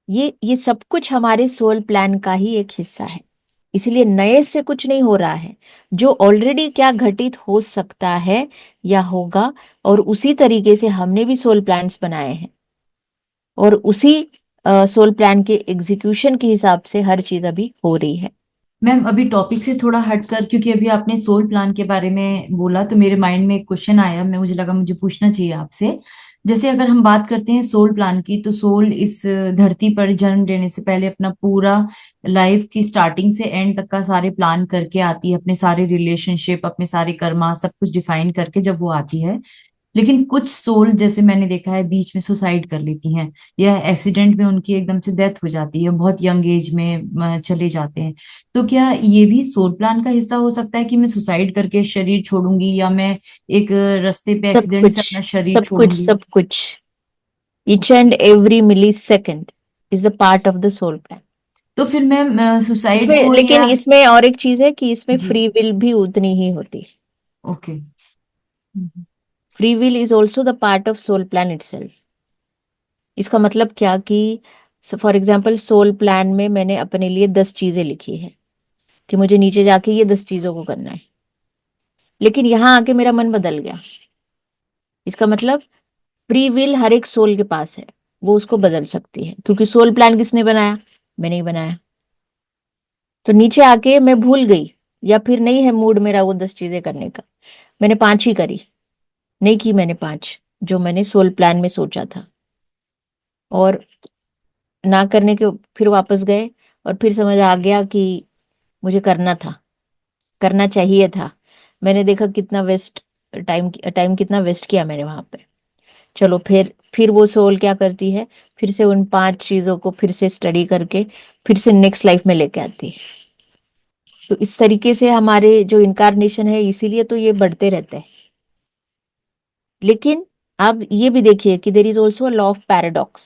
Speaker 2: ये सब कुछ हमारे सोल प्लान का ही एक हिस्सा है। इसलिए नए से कुछ नहीं हो रहा है। जो ऑलरेडी क्या घटित हो सकता है या होगा, और उसी तरीके से हमने भी सोल प्लान्स बनाए हैं, और उसी सोल प्लान के एग्जीक्यूशन के हिसाब से हर चीज अभी हो रही है।
Speaker 1: मैम अभी टॉपिक से थोड़ा हटकर, क्योंकि अभी आपने सोल प्लान के बारे में बोला तो मेरे माइंड में एक क्वेश्चन आया, मैं मुझे लगा मुझे पूछना चाहिए आपसे। जैसे अगर हम बात करते हैं सोल प्लान की, तो सोल इस धरती पर जन्म लेने से पहले अपना पूरा लाइफ की स्टार्टिंग से एंड तक का सारे प्लान करके आती है, अपने सारे रिलेशनशिप, अपने सारे कर्मा सब कुछ डिफाइन करके जब वो आती है। लेकिन कुछ सोल जैसे मैंने देखा है बीच में सुसाइड कर लेती हैं, या एक्सीडेंट में उनकी एकदम से डेथ हो जाती है, बहुत यंग एज में चले जाते हैं। तो क्या ये भी सोल प्लान का हिस्सा हो सकता है कि मैं सुसाइड करके शरीर छोड़ूंगी, या मैं एक रास्ते पे
Speaker 2: सब
Speaker 1: एक्सीडेंट से
Speaker 2: कुछ,
Speaker 1: अपना शरीर
Speaker 2: सब कुछ,
Speaker 1: छोड़ूंगी?
Speaker 2: सब कुछ, each and every millisecond is the part of the soul plan.
Speaker 1: तो फिर मैं सुसाइड
Speaker 2: इसमें,
Speaker 1: को
Speaker 2: लेकिन
Speaker 1: या...
Speaker 2: इसमें और एक चीज है कि इसमें
Speaker 1: जी।
Speaker 2: फ्री विल भी उतनी ही होती है।
Speaker 1: Okay.
Speaker 2: Free will is also the part of soul plan itself. इसका मतलब क्या कि फॉर एग्जाम्पल सोल प्लान में मैंने अपने लिए 10 चीजें लिखी है कि मुझे नीचे जाके ये 10 चीजों को करना है, लेकिन यहाँ आके मेरा मन बदल गया। इसका मतलब फ्री विल हर एक सोल के पास है, वो उसको बदल सकती है, क्योंकि सोल प्लान किसने बनाया? मैंने ही बनाया। तो नीचे आके मैं भूल गई, या फिर नहीं है मूड मेरा वो 10 चीजें करने का, मैंने 5 ही करी, नहीं की मैंने 5 जो मैंने सोल प्लान में सोचा था। और ना करने के फिर वापस गए, और फिर समझ आ गया कि मुझे करना था, करना चाहिए था। मैंने देखा कितना वेस्ट, टाइम टाइम कितना वेस्ट किया मैंने वहां पे। चलो फिर वो सोल क्या करती है, फिर से उन 5 चीजों को फिर से स्टडी करके फिर से नेक्स्ट लाइफ में लेके आती है। तो इस तरीके से हमारे जो इनकारनेशन है, इसीलिए तो ये बढ़ते रहते हैं। लेकिन आप ये भी देखिए कि there is also law of paradox.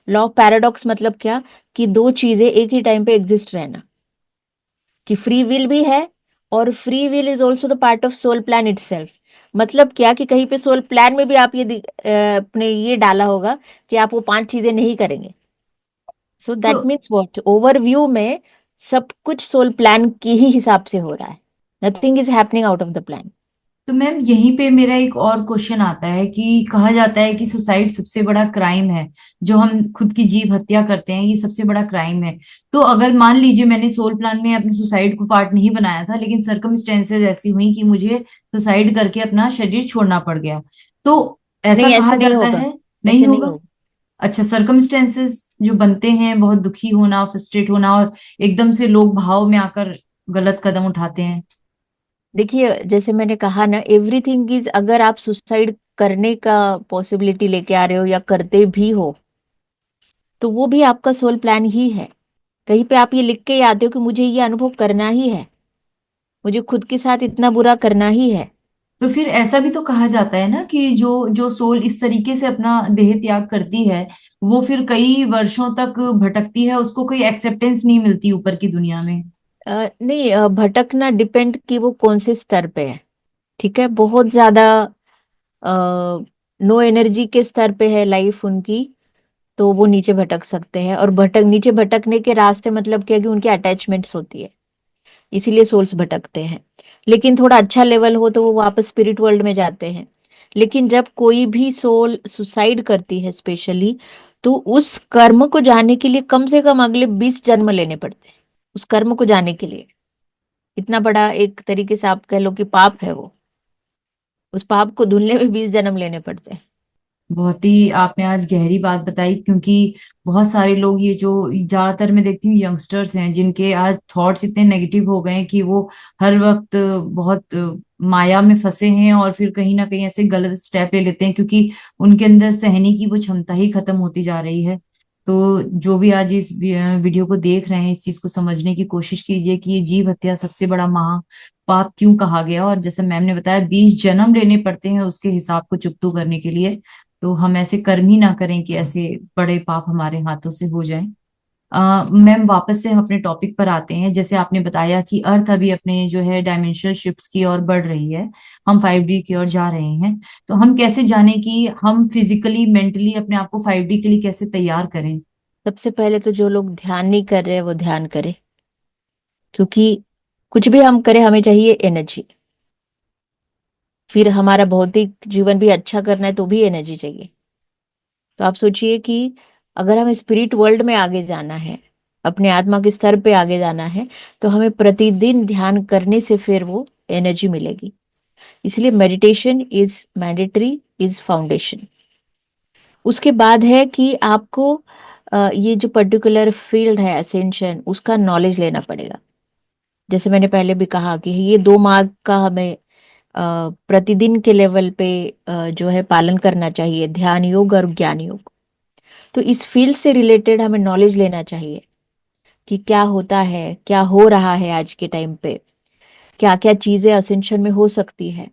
Speaker 2: Law of paradox मतलब क्या? कि दो चीजें एक ही टाइम पे एग्जिस्ट रहना, कि फ्री विल भी है और free will is also the part of soul plan itself. मतलब क्या कि कहीं पे सोल प्लान में भी आप अपने ये डाला होगा कि आप वो 5 चीजें नहीं करेंगे। सो
Speaker 1: तो
Speaker 2: दैट मीन्स व्हाट, ओवरव्यू में सब कुछ सोल प्लान के ही हिसाब से हो रहा है। Nothing is happening out of the plan.
Speaker 1: तो मैम यहीं पे मेरा एक और क्वेश्चन आता है कि कहा जाता है कि सुसाइड सबसे बड़ा क्राइम है, जो हम खुद की जीव हत्या करते हैं ये सबसे बड़ा क्राइम है। तो अगर मान लीजिए मैंने सोल प्लान में अपने सुसाइड को पार्ट नहीं बनाया था, लेकिन सरकमस्टेंसेस ऐसी हुई कि मुझे सुसाइड करके अपना शरीर छोड़ना पड़ गया, तो ऐसा
Speaker 2: नहीं,
Speaker 1: कहा
Speaker 2: ऐसे नहीं
Speaker 1: जाता
Speaker 2: होगा।
Speaker 1: है नहीं
Speaker 2: ऐसे नहीं
Speaker 1: होगा?
Speaker 2: होगा।
Speaker 1: अच्छा, सरकमस्टेंसेस जो बनते हैं, बहुत दुखी होना, फ्रस्ट्रेट होना, और एकदम से लोग भाव में आकर गलत कदम उठाते हैं।
Speaker 2: देखिए, जैसे मैंने कहा ना, एवरीथिंग इज, अगर आप सुसाइड करने का पॉसिबिलिटी लेके आ रहे हो या करते भी हो, तो वो भी आपका सोल प्लान ही है। कहीं पे आप ये लिख के ही आते हो कि मुझे ये अनुभव करना ही है, मुझे खुद के साथ इतना बुरा करना ही है।
Speaker 1: तो फिर ऐसा भी तो कहा जाता है ना कि जो जो सोल इस तरीके से अपना देह त्याग करती है, वो फिर कई वर्षों तक भटकती है, उसको कोई एक्सेप्टेंस नहीं मिलती ऊपर की दुनिया में।
Speaker 2: नहीं, भटकना डिपेंड कि वो कौन से स्तर पे है। ठीक है, बहुत ज्यादा नो एनर्जी के स्तर पे है लाइफ उनकी, तो वो नीचे भटक सकते हैं। और नीचे भटकने के रास्ते मतलब क्या कि उनकी अटैचमेंट्स होती है, इसीलिए सोल्स भटकते हैं। लेकिन थोड़ा अच्छा लेवल हो तो वो वापस स्पिरिट वर्ल्ड में जाते हैं। लेकिन जब कोई भी सोल सुसाइड करती है स्पेशली, तो उस कर्म को जाने के लिए कम से कम अगले 20 जन्म लेने पड़ते हैं, उस कर्म को जाने के लिए। इतना बड़ा एक तरीके से आप कह लो कि पाप है वो, उस पाप को धुलने में 20 जन्म लेने पड़ते हैं।
Speaker 1: बहुत ही आपने आज गहरी बात बताई, क्योंकि बहुत सारे लोग, ये जो ज्यादातर मैं देखती हूँ यंगस्टर्स हैं, जिनके आज थॉट्स इतने नेगेटिव हो गए हैं कि वो हर वक्त बहुत माया में फंसे हैं, और फिर कहीं ना कहीं ऐसे गलत स्टेप ले लेते हैं, क्योंकि उनके अंदर सहने की वो क्षमता ही खत्म होती जा रही है। तो जो भी आज इस वीडियो को देख रहे हैं, इस चीज को समझने की कोशिश कीजिए कि ये जीव हत्या सबसे बड़ा महा पाप क्यों कहा गया, और जैसे मैम ने बताया 20 जन्म लेने पड़ते हैं उसके हिसाब को चुकतू करने के लिए। तो हम ऐसे कर्म ही ना करें कि ऐसे बड़े पाप हमारे हाथों से हो जाएं। मैम, वापस से हम अपने टॉपिक पर आते हैं। जैसे आपने बताया कि अर्थ अभी अपने जो है डायमेंशनल शिफ्ट्स की ओर बढ़ रही है, हम 5D की ओर जा रहे हैं। तो हम कैसे जाने कि हम फिजिकली मेंटली अपने आप को 5D के लिए कैसे तैयार करें?
Speaker 2: सबसे पहले तो जो लोग ध्यान नहीं कर रहे वो ध्यान करें, क्योंकि कुछ भी हम करें हमें चाहिए एनर्जी। फिर हमारा भौतिक जीवन भी अच्छा करना है तो भी एनर्जी चाहिए। तो आप सोचिए कि अगर हमें स्पिरिट वर्ल्ड में आगे जाना है, अपने आत्मा के स्तर पे आगे जाना है, तो हमें प्रतिदिन ध्यान करने से फिर वो एनर्जी मिलेगी। इसलिए meditation is mandatory, is foundation. उसके बाद है कि आपको ये जो पर्टिकुलर फील्ड है असेंशन, उसका नॉलेज लेना पड़ेगा। जैसे मैंने पहले भी कहा कि ये 2 मार्ग का हमें प्रतिदिन के लेवल पे जो है पालन करना चाहिए, ध्यान योग और ज्ञान योग। तो इस फील्ड से रिलेटेड हमें नॉलेज लेना चाहिए कि क्या होता है, क्या हो रहा है आज के टाइम पे, क्या क्या चीजें असेंशन में हो सकती है।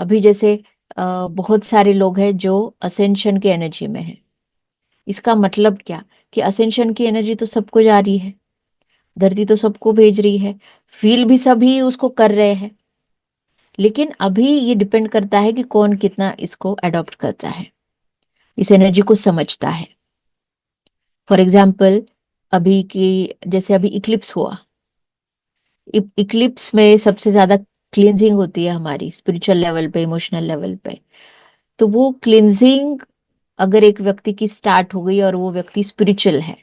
Speaker 2: अभी जैसे बहुत सारे लोग हैं जो असेंशन की एनर्जी में है। इसका मतलब क्या, कि असेंशन की एनर्जी तो सबको जा रही है, धरती तो सबको भेज रही है, फील भी सभी उसको कर रहे हैं। लेकिन अभी ये डिपेंड करता है कि कौन कितना इसको अडॉप्ट करता है, इस एनर्जी को समझता है। फॉर एग्जाम्पल, अभी की जैसे अभी इक्लिप्स हुआ, इक्लिप्स में सबसे ज्यादा क्लींजिंग होती है हमारी स्पिरिचुअल लेवल पे, इमोशनल लेवल पे। तो वो क्लींजिंग अगर एक व्यक्ति की स्टार्ट हो गई और वो व्यक्ति स्पिरिचुअल है,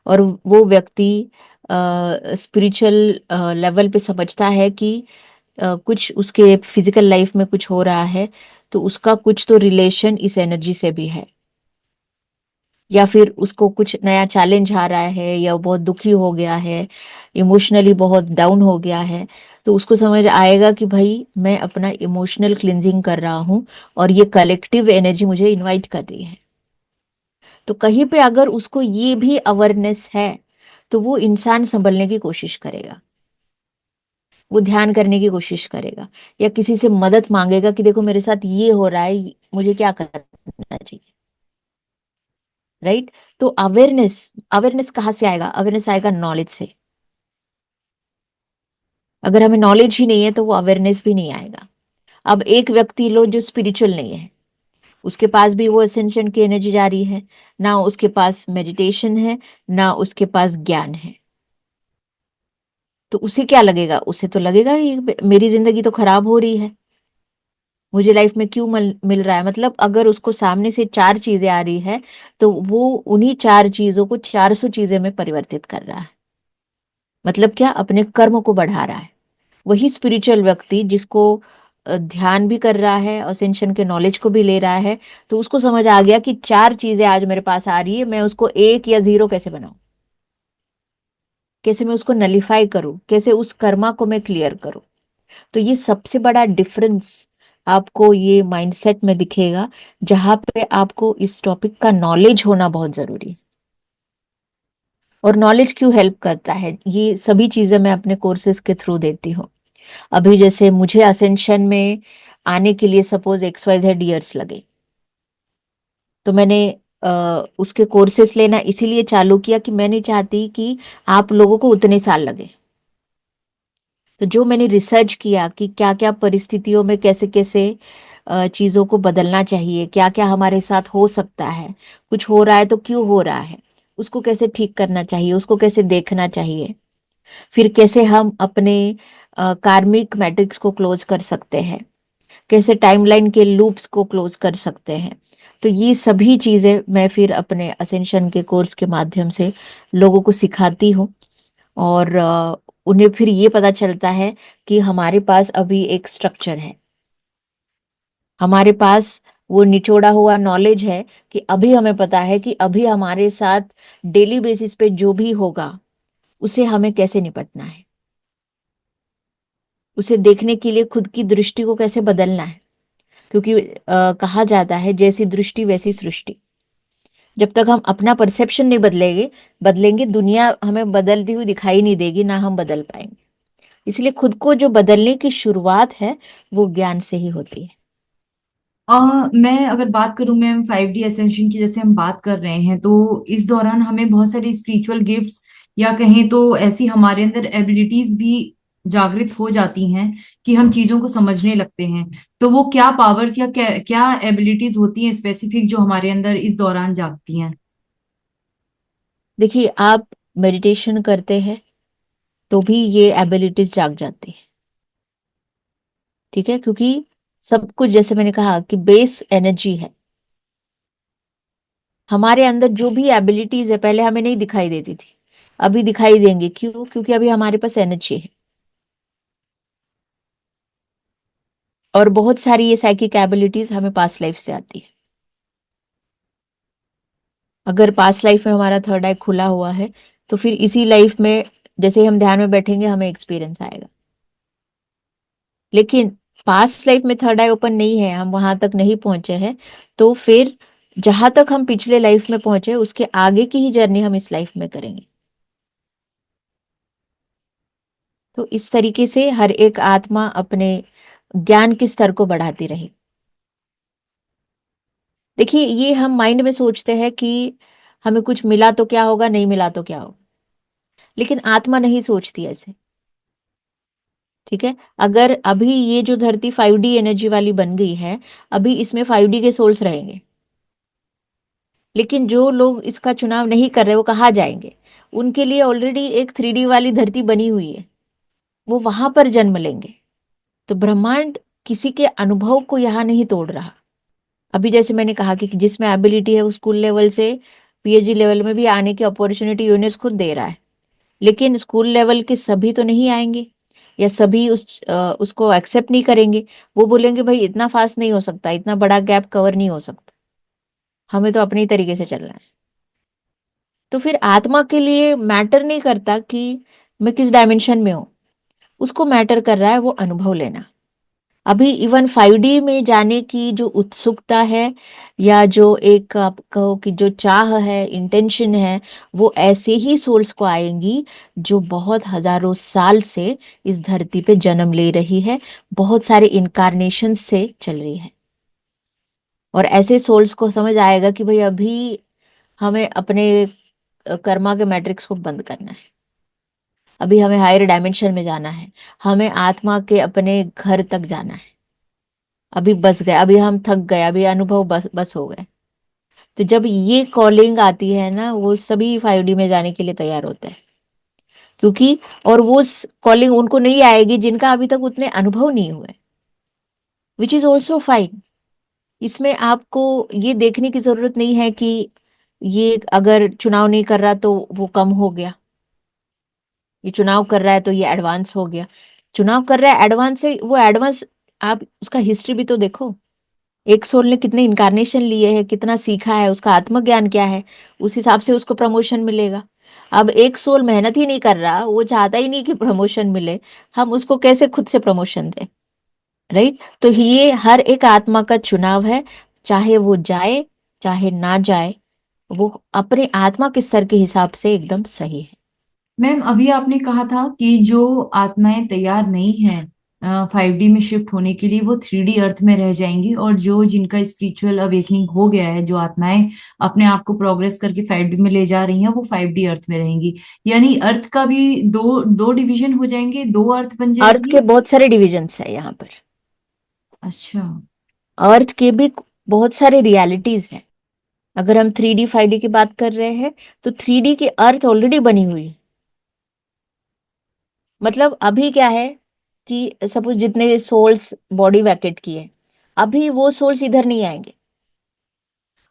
Speaker 2: और वो व्यक्ति स्पिरिचुअल लेवल पे समझता है कि कुछ उसके फिजिकल लाइफ में कुछ हो रहा है, तो उसका कुछ तो रिलेशन इस एनर्जी से भी है, या फिर उसको कुछ नया चैलेंज आ रहा है, या वो बहुत दुखी हो गया है, इमोशनली बहुत डाउन हो गया है, तो उसको समझ आएगा कि भाई मैं अपना इमोशनल क्लिनजिंग कर रहा हूं और ये कलेक्टिव एनर्जी मुझे इनवाइट कर रही है। तो कहीं पे अगर उसको ये भी अवेयरनेस है, तो वो इंसान संभलने की कोशिश करेगा, वो ध्यान करने की कोशिश करेगा, या किसी से मदद मांगेगा कि देखो मेरे साथ ये हो रहा है, मुझे क्या करना चाहिए। राइट। तो अवेयरनेस, अवेयरनेस कहाँ से आएगा? अवेयरनेस आएगा नॉलेज से। अगर हमें नॉलेज ही नहीं है तो वो अवेयरनेस भी नहीं आएगा। अब एक व्यक्ति लो जो स्पिरिचुअल नहीं है, उसके पास भी वो असेंशन की एनर्जी जा रही है, ना उसके पास मेडिटेशन है, ना उसके पास ज्ञान है, तो उसे क्या लगेगा? उसे तो लगेगा ये मेरी जिंदगी तो खराब हो रही है, मुझे लाइफ में क्यों मिल रहा है। मतलब अगर उसको सामने से 4 चीजें आ रही है, तो वो उन्हीं 4 चीजों को 400 चीजें में परिवर्तित कर रहा है। मतलब क्या? अपने कर्म को बढ़ा रहा है। वही स्पिरिचुअल व्यक्ति जिसको ध्यान भी कर रहा है, असेंशन के नॉलेज को भी ले रहा है, तो उसको समझ आ गया कि 4 चीजें आज मेरे पास आ रही है, मैं उसको 1 या 0 कैसे बनाऊं, कैसे मैं उसको नलिफाई करूं, कैसे उस कर्मा को मैं क्लियर करूं। तो ये सबसे बड़ा डिफरेंस आपको ये माइंडसेट में दिखेगा, जहां पे आपको इस टॉपिक का नॉलेज होना बहुत जरूरी है। और नॉलेज क्यों हेल्प करता है, ये सभी चीजें मैं अपने कोर्सेज के थ्रू देती हूँ। अभी जैसे मुझे असेंशन में आने के लिए सपोज XYZ ईयर्स लगे, तो मैंने उसके कोर्सेस लेना इसीलिए चालू किया कि मैं नहीं चाहती कि आप लोगों को उतने साल लगे। तो जो मैंने रिसर्च किया कि क्या क्या परिस्थितियों में कैसे कैसे चीजों को बदलना चाहिए, क्या क्या हमारे साथ हो सकता है, कुछ हो रहा है तो क्यों हो रहा है, उसको कैसे ठीक करना चाहिए, उसको कैसे देखना चाहिए, फिर कैसे हम अपने कार्मिक मैट्रिक्स को क्लोज कर सकते हैं, कैसे टाइमलाइन के लूप्स को क्लोज कर सकते हैं। तो ये सभी चीजें मैं फिर अपने असेंशन के कोर्स के माध्यम से लोगों को सिखाती हूँ। और उन्हें फिर ये पता चलता है कि हमारे पास अभी एक स्ट्रक्चर है, हमारे पास वो निचोड़ा हुआ नॉलेज है, कि अभी हमें पता है कि अभी हमारे साथ डेली बेसिस पे जो भी होगा उसे हमें कैसे निपटना है, उसे देखने के लिए खुद की दृष्टि को कैसे बदलना है। क्योंकि कहा जाता है जैसी दृष्टि वैसी सृष्टि। जब तक हम अपना परसेप्शन नहीं बदलेंगे बदलेंगे दुनिया हमें बदलती हुई दिखाई नहीं देगी, ना हम बदल पाएंगे। इसलिए खुद को जो बदलने की शुरुआत है वो ज्ञान से ही होती है।
Speaker 1: मैं अगर बात करूं मैम 5D एसेंशन की, जैसे हम बात कर रहे हैं, तो इस दौरान हमें बहुत सारी स्पिरिचुअल गिफ्ट्स या कहें तो ऐसी हमारे अंदर एबिलिटीज भी जागृत हो जाती हैं कि हम चीजों को समझने लगते हैं। तो वो क्या पावर्स या क्या क्या एबिलिटीज होती हैं स्पेसिफिक जो हमारे अंदर इस दौरान जागती हैं?
Speaker 2: देखिए, आप मेडिटेशन करते हैं तो भी ये एबिलिटीज जाग जाती है। ठीक है, क्योंकि सब कुछ जैसे मैंने कहा कि बेस एनर्जी है। हमारे अंदर जो भी एबिलिटीज है पहले हमें नहीं दिखाई देती थी, अभी दिखाई देंगे। क्यों? क्योंकि अभी हमारे पास एनर्जी है। और बहुत सारी ये साइकिक एबिलिटीज हमें पास्ट लाइफ से आती है। अगर पास्ट लाइफ में हमारा थर्ड आई खुला हुआ है तो फिर इसी लाइफ में जैसे ही हम ध्यान में बैठेंगे हमें एक्सपीरियंस आएगा। लेकिन पास्ट लाइफ में थर्ड आई ओपन नहीं है, हम वहां तक नहीं पहुंचे हैं, तो फिर जहां तक हम पिछले लाइफ में पहुंचे उसके आगे की ही जर्नी हम इस लाइफ में करेंगे। तो इस तरीके से हर एक आत्मा अपने ज्ञान के स्तर को बढ़ाती रहे। देखिए, ये हम माइंड में सोचते हैं कि हमें कुछ मिला तो क्या होगा, नहीं मिला तो क्या होगा, लेकिन आत्मा नहीं सोचती ऐसे। ठीक है, अगर अभी ये जो धरती 5D एनर्जी वाली बन गई है, अभी इसमें 5D के सोल्स रहेंगे। लेकिन जो लोग इसका चुनाव नहीं कर रहे वो कहाँ जाएंगे? उनके लिए ऑलरेडी एक 3D वाली धरती बनी हुई है, वो वहां पर जन्म लेंगे। तो ब्रह्मांड किसी के अनुभव को यहाँ नहीं तोड़ रहा। अभी जैसे मैंने कहा कि जिसमें एबिलिटी है वो स्कूल लेवल से PhD लेवल में भी आने की अपॉर्चुनिटी यूनिवर्स खुद दे रहा है। लेकिन स्कूल लेवल के सभी तो नहीं आएंगे, या सभी उसको एक्सेप्ट नहीं करेंगे। वो बोलेंगे भाई इतना फास्ट नहीं हो सकता, इतना बड़ा गैप कवर नहीं हो सकता, हमें तो अपने ही तरीके से चलना है। तो फिर आत्मा के लिए मैटर नहीं करता कि मैं किस डायमेंशन में हूं, उसको मैटर कर रहा है वो अनुभव लेना। अभी इवन 5D में जाने की जो उत्सुकता है, या जो एक आप कहो कि जो चाह है, इंटेंशन है, वो ऐसे ही सोल्स को आएंगी जो बहुत हजारों साल से इस धरती पे जन्म ले रही है, बहुत सारे इनकारनेशन से चल रही है। और ऐसे सोल्स को समझ आएगा कि भाई अभी हमें अपने कर्मा के मैट्रिक्स को बंद करना है, अभी हमें हायर डायमेंशन में जाना है, हमें आत्मा के अपने घर तक जाना है। अभी बस गए, अभी हम थक गए, अभी अनुभव बस बस हो गए। तो जब ये कॉलिंग आती है ना, वो सभी 5D में जाने के लिए तैयार होते हैं। क्योंकि और वो कॉलिंग उनको नहीं आएगी जिनका अभी तक उतने अनुभव नहीं हुए, विच इज ऑल्सो फाइन। इसमें आपको ये देखने की जरूरत नहीं है कि ये अगर चुनाव नहीं कर रहा तो वो कम हो गया, ये चुनाव कर रहा है तो ये एडवांस हो गया। चुनाव कर रहा है एडवांस से, वो एडवांस आप उसका हिस्ट्री भी तो देखो। एक सोल ने कितने इनकारनेशन लिए हैं, कितना सीखा है, उसका आत्मज्ञान क्या है, उस हिसाब से उसको प्रमोशन मिलेगा। अब एक सोल मेहनत ही नहीं कर रहा, वो चाहता ही नहीं कि प्रमोशन मिले, हम उसको कैसे खुद से प्रमोशन दें? राइट? तो ये हर एक आत्मा का चुनाव है, चाहे वो जाए चाहे ना जाए, वो अपने आत्मा के स्तर के हिसाब से एकदम सही है।
Speaker 1: मैम, अभी आपने कहा था कि जो आत्माएं तैयार नहीं हैं 5D में शिफ्ट होने के लिए, वो 3D अर्थ में रह जाएंगी, और जो जिनका स्पिरिचुअल अवेकनिंग हो गया है, जो आत्माएं अपने आप को प्रोग्रेस करके 5D में ले जा रही हैं, वो 5D अर्थ में रहेंगी। यानी अर्थ का भी दो दो डिवीजन हो जाएंगे, दो अर्थ बन
Speaker 2: अर्थ के
Speaker 1: जाएगी।
Speaker 2: बहुत सारे डिविजन्स है यहाँ पर।
Speaker 1: अच्छा।
Speaker 2: अर्थ के भी बहुत सारे रियलिटीज हैं। अगर हम 3D 5D की बात कर रहे हैं तो 3D की अर्थ ऑलरेडी बनी हुई है। मतलब अभी क्या है कि सपोज जितने सोल्स बॉडी वैकेट किए, अभी वो सोल्स इधर नहीं आएंगे,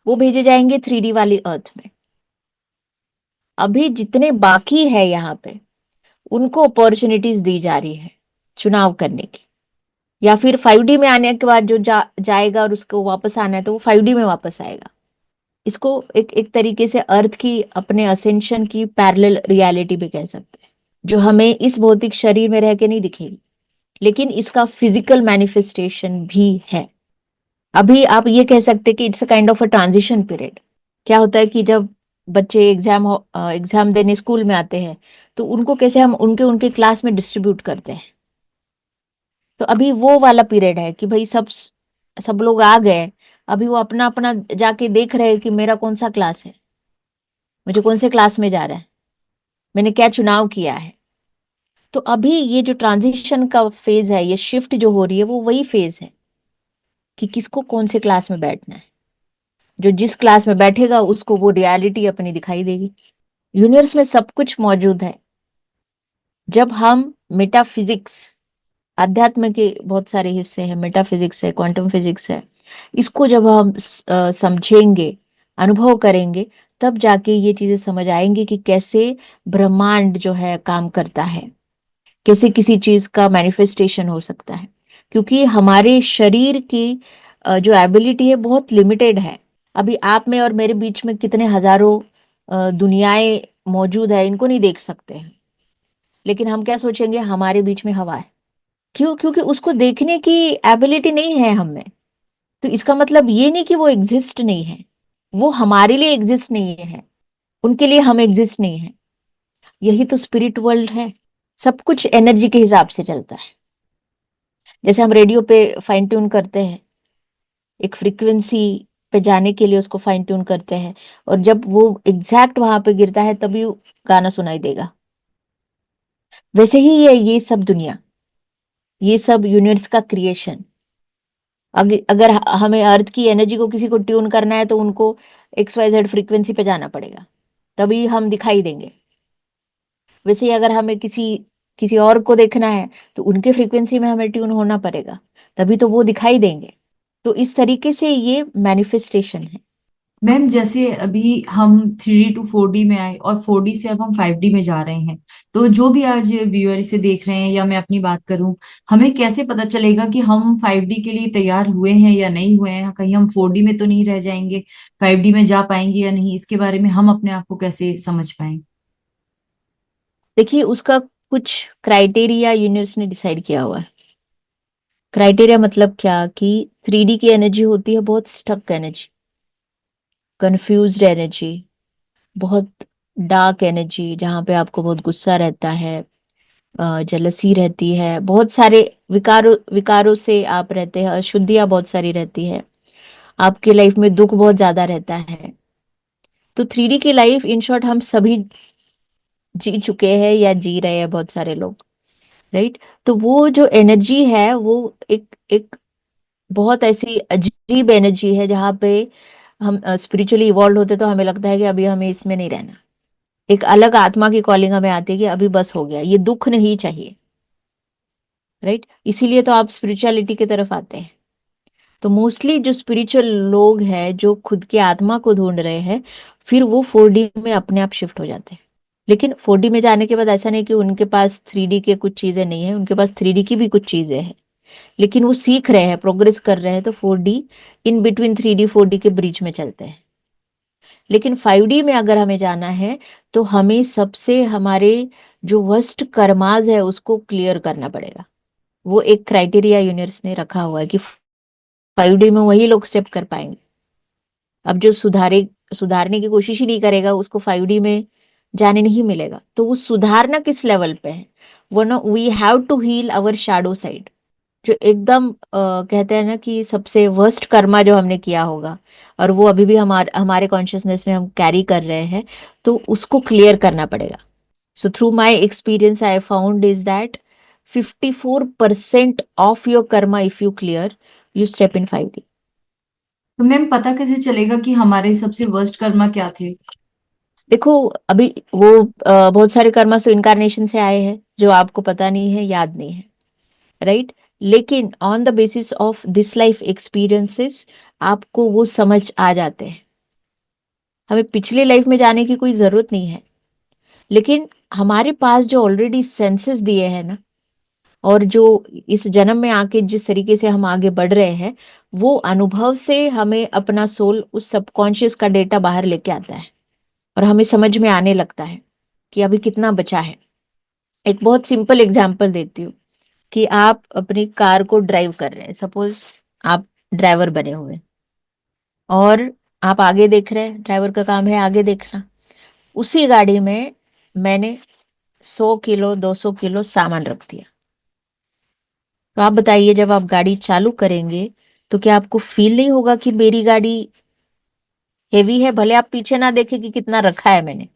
Speaker 2: वो भेजे जाएंगे 3D वाली अर्थ में। अभी जितने बाकी है यहाँ पे, उनको अपॉर्चुनिटीज दी जा रही है चुनाव करने की। या फिर 5D में आने के बाद जो जाएगा और उसको वापस आना है तो वो 5D में वापस आएगा। इसको एक एक तरीके से अर्थ की अपने असेंशन की पैरेलल रियलिटी भी कह सकते हैं, जो हमें इस भौतिक शरीर में रह के नहीं दिखेगी, लेकिन इसका फिजिकल मैनिफेस्टेशन भी है। अभी आप ये कह सकते हैं कि it's a kind of a transition period. क्या होता है कि जब बच्चे एग्जाम देने स्कूल में आते हैं तो उनको कैसे हम उनके उनके क्लास में डिस्ट्रीब्यूट करते हैं। तो अभी वो वाला पीरियड है कि भाई सब सब लोग आ गए, अभी वो अपना अपना जाके देख रहे हैं कि मेरा कौन सा क्लास है, मुझे कौन से क्लास में जा रहा है, मैंने क्या चुनाव किया है। तो अभी ये जो ट्रांजिशन का फेज है, ये शिफ्ट जो हो रही है, वो वही फेज है कि किसको कौन से क्लास में बैठना है। जो जिस क्लास में बैठेगा उसको वो रियलिटी अपनी दिखाई देगी। यूनिवर्स में सब कुछ मौजूद है। जब हम मेटाफिजिक्स, अध्यात्म के बहुत सारे हिस्से हैं, मेटाफिजिक्स है, क्वांटम फिजिक्स है, इसको जब हम समझेंगे, अनुभव करेंगे, तब जाके ये चीजें समझ आएंगी कि कैसे ब्रह्मांड जो है काम करता है, कैसे किसी चीज का मैनिफेस्टेशन हो सकता है। क्योंकि हमारे शरीर की जो एबिलिटी है बहुत लिमिटेड है। अभी आप में और मेरे बीच में कितने हजारों दुनियाएं मौजूद है, इनको नहीं देख सकते हैं, लेकिन हम क्या सोचेंगे हमारे बीच में हवा है। क्यों? क्योंकि उसको देखने की एबिलिटी नहीं है हम में। तो इसका मतलब ये नहीं कि वो एग्जिस्ट नहीं है, वो हमारे लिए एग्जिस्ट नहीं है, उनके लिए हम एग्जिस्ट नहीं है। यही तो स्पिरिट वर्ल्ड है। सब कुछ एनर्जी के हिसाब से चलता है। जैसे हम रेडियो पे फाइन ट्यून करते हैं, एक फ्रीक्वेंसी पे जाने के लिए उसको फाइन ट्यून करते हैं, और जब वो एग्जैक्ट वहां पे गिरता है तभी वो गाना सुनाई देगा। वैसे ही ये सब दुनिया, ये सब यूनिवर्स का क्रिएशन। अगर हमें अर्थ की एनर्जी को किसी को ट्यून करना है तो उनको XYZ फ्रीक्वेंसी पे जाना पड़ेगा, तभी हम दिखाई देंगे। वैसे ही अगर हमें किसी किसी और को देखना है तो उनके फ्रीक्वेंसी में हमें ट्यून होना पड़ेगा, तभी तो वो दिखाई देंगे। तो इस तरीके से ये मैनिफेस्टेशन है।
Speaker 1: मैम जैसे अभी हम 3D to 4D में आए और 4D से अब हम 5D में जा रहे हैं, तो जो भी आज व्यूअर इसे देख रहे हैं या मैं अपनी बात करूं, हमें कैसे पता चलेगा कि हम 5D के लिए तैयार हुए हैं या नहीं हुए हैं? कहीं हम 4D में तो नहीं रह जाएंगे, 5D में जा पाएंगे या नहीं, इसके बारे में हम अपने आप को कैसे समझ पाएंगे?
Speaker 2: देखिए, उसका कुछ क्राइटेरिया यूनिवर्स ने डिसाइड किया हुआ है। क्राइटेरिया मतलब क्या कि 3D की एनर्जी होती है बहुत स्टक एनर्जी, कंफ्यूज्ड एनर्जी, बहुत डार्क एनर्जी, जहाँ पे आपको बहुत गुस्सा रहता है, जलसी रहती है, बहुत सारे विकारों विकारों से आप रहते हैं, अशुद्धियां बहुत सारी रहती है, आपके लाइफ में दुख बहुत ज्यादा रहता है। तो 3D की लाइफ इन शॉर्ट हम सभी जी चुके हैं या जी रहे हैं, बहुत सारे लोग, राइट। तो वो जो एनर्जी है वो एक एक बहुत ऐसी अजीब एनर्जी है, जहाँ पे हम स्पिरिचुअली इवॉल्व होते तो हमें लगता है कि अभी हमें इसमें नहीं रहना। एक अलग आत्मा की कॉलिंग हमें आती है कि अभी बस हो गया, ये दुख नहीं चाहिए, राइट। इसीलिए तो आप स्पिरिचुअलिटी की तरफ आते हैं। तो मोस्टली जो स्पिरिचुअल लोग हैं जो खुद की आत्मा को ढूंढ रहे हैं, फिर वो 4D में अपने आप शिफ्ट हो जाते हैं। लेकिन 4D में जाने के बाद ऐसा नहीं कि उनके पास 3D के कुछ चीजें नहीं है, उनके पास 3D की भी कुछ चीजें हैं, लेकिन वो सीख रहे हैं, प्रोग्रेस कर रहे हैं, तो 4D in between 3D 4D के ब्रिज में चलते हैं। लेकिन 5D में अगर हमें जाना है तो हमें सबसे हमारे जो वर्स्ट कर्माज है उसको क्लियर करना पड़ेगा। वो एक क्राइटेरिया यूनिवर्स ने रखा हुआ है कि 5D में वही लोग स्टेप कर पाएंगे। अब जो सुधारने की कोशिश ही नहीं करेगा उसको 5D में जाने नहीं मिलेगा। तो वो सुधारना किस लेवल पे है? वो ना, we have to heal our shadow side, जो एकदम कहते हैं ना कि सबसे वर्स्ट कर्मा जो हमने किया होगा, और वो अभी भी हमारे कॉन्शियसनेस में हम कैरी कर रहे हैं, तो उसको क्लियर करना पड़ेगा। So through my experience I found is that 54% of your Karma if you clear, you step in 5D।
Speaker 1: तो मैम पता कैसे चलेगा कि हमारे सबसे वर्स्ट कर्मा क्या थे?
Speaker 2: देखो, अभी वो बहुत सारे कर्मा तो इनकारनेशन से आए हैं जो आपको पता नहीं है, याद नहीं है, राइट। लेकिन on the basis of this life experiences आपको वो समझ आ जाते हैं। हमें पिछले लाइफ में जाने की कोई जरूरत नहीं है, लेकिन हमारे पास जो ऑलरेडी सेंसेस दिए हैं ना, और जो इस जन्म में आके जिस तरीके से हम आगे बढ़ रहे हैं, वो अनुभव से हमें अपना सोल उस सबकॉन्शियस का डेटा बाहर लेके आता है, और हमें समझ में आने लगता है कि अभी कितना बचा है। एक बहुत सिंपल एग्जांपल देती हूँ कि आप अपनी कार को ड्राइव कर रहे हैं, सपोज आप ड्राइवर बने हुए हैं, और आप आगे देख रहे हैं, ड्राइवर का काम है आगे देखना। उसी गाड़ी में मैंने 100 किलो 200 किलो सामान रख दिया। तो आप बताइए, जब आप गाड़ी चालू करेंगे तो क्या आपको फील नहीं होगा कि मेरी गाड़ी हेवी है? भले आप पीछे ना देखें कि कितना रखा है मैंने,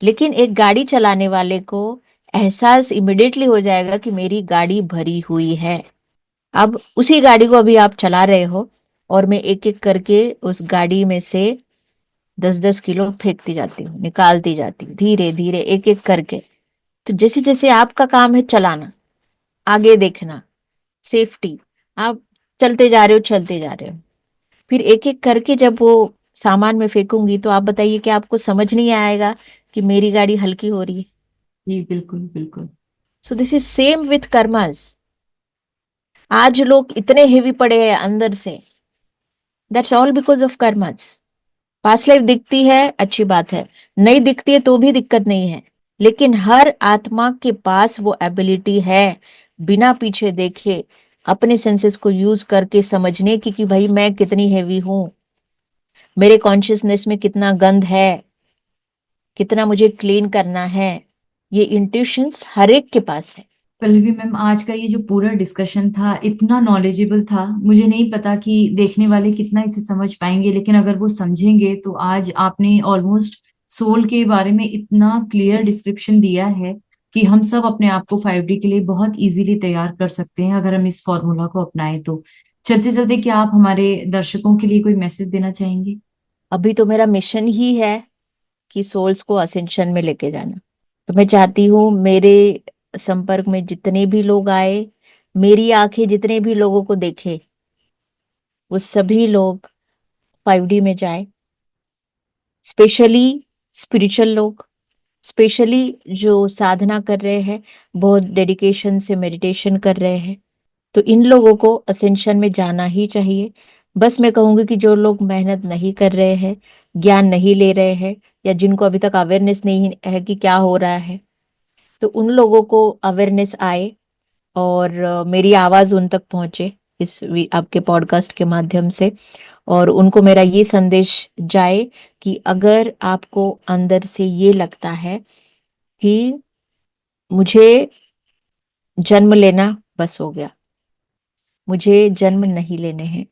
Speaker 2: लेकिन एक गाड़ी चलाने वाले को एहसास इमिडिएटली हो जाएगा कि मेरी गाड़ी भरी हुई है। अब उसी गाड़ी को अभी आप चला रहे हो और मैं एक एक करके उस गाड़ी में से 10-10 किलो फेंकती जाती हूँ, निकालती जाती हूँ, धीरे धीरे एक एक करके। तो जैसे जैसे आपका काम है चलाना, आगे देखना, सेफ्टी, आप चलते जा रहे हो, चलते जा रहे हो, फिर एक एक करके जब वो सामान में फेंकूंगी तो आप बताइए कि आपको समझ नहीं आएगा कि मेरी गाड़ी हल्की हो रही है?
Speaker 1: जी बिल्कुल बिल्कुल।
Speaker 2: So this is same with karmas. आज लोग इतने हेवी पड़े हैं अंदर से, that's all because of karmas. Past life दिखती है, अच्छी बात है, नहीं दिखती है तो भी दिक्कत नहीं है, लेकिन हर आत्मा के पास वो एबिलिटी है, बिना पीछे देखे अपने सेंसेस को यूज करके समझने की कि भाई मैं कितनी हैवी हूं, मेरे कॉन्शियसनेस में कितना गंद है, कितना मुझे क्लीन करना है। ये इंट्यूशंस हर एक के पास है।
Speaker 1: पल्लवी मैम, आज का ये जो पूरा डिस्कशन था इतना नॉलेजेबल था, मुझे नहीं पता कि देखने वाले कितना इसे समझ पाएंगे, लेकिन अगर वो समझेंगे तो आज आपने ऑलमोस्ट सोल के बारे में इतना क्लियर डिस्क्रिप्शन दिया है कि हम सब अपने आप को 5D के लिए बहुत इजीली तैयार कर सकते हैं अगर हम इस फॉर्मूला को अपनाएं तो। चलते चलते क्या आप हमारे दर्शकों के लिए कोई मैसेज देना चाहेंगे?
Speaker 2: अभी तो मेरा मिशन ही है कि सोल्स को असेंशन में लेके जाना। तो मैं चाहती हूँ मेरे संपर्क में जितने भी लोग आए, मेरी आंखें जितने भी लोगों को देखे, वो सभी लोग 5D में जाए। स्पेशली स्पिरिचुअल लोग, स्पेशली जो साधना कर रहे हैं, बहुत डेडिकेशन से मेडिटेशन कर रहे हैं, तो इन लोगों को असेंशन में जाना ही चाहिए। बस मैं कहूंगी कि जो लोग मेहनत नहीं कर रहे हैं, ज्ञान नहीं ले रहे हैं, या जिनको अभी तक अवेयरनेस नहीं है कि क्या हो रहा है, तो उन लोगों को अवेयरनेस आए और मेरी आवाज उन तक पहुंचे आपके पॉडकास्ट के माध्यम से। और उनको मेरा ये संदेश जाए कि अगर आपको अंदर से ये लगता है कि मुझे जन्म लेना बस हो गया, मुझे जन्म नहीं लेने हैं,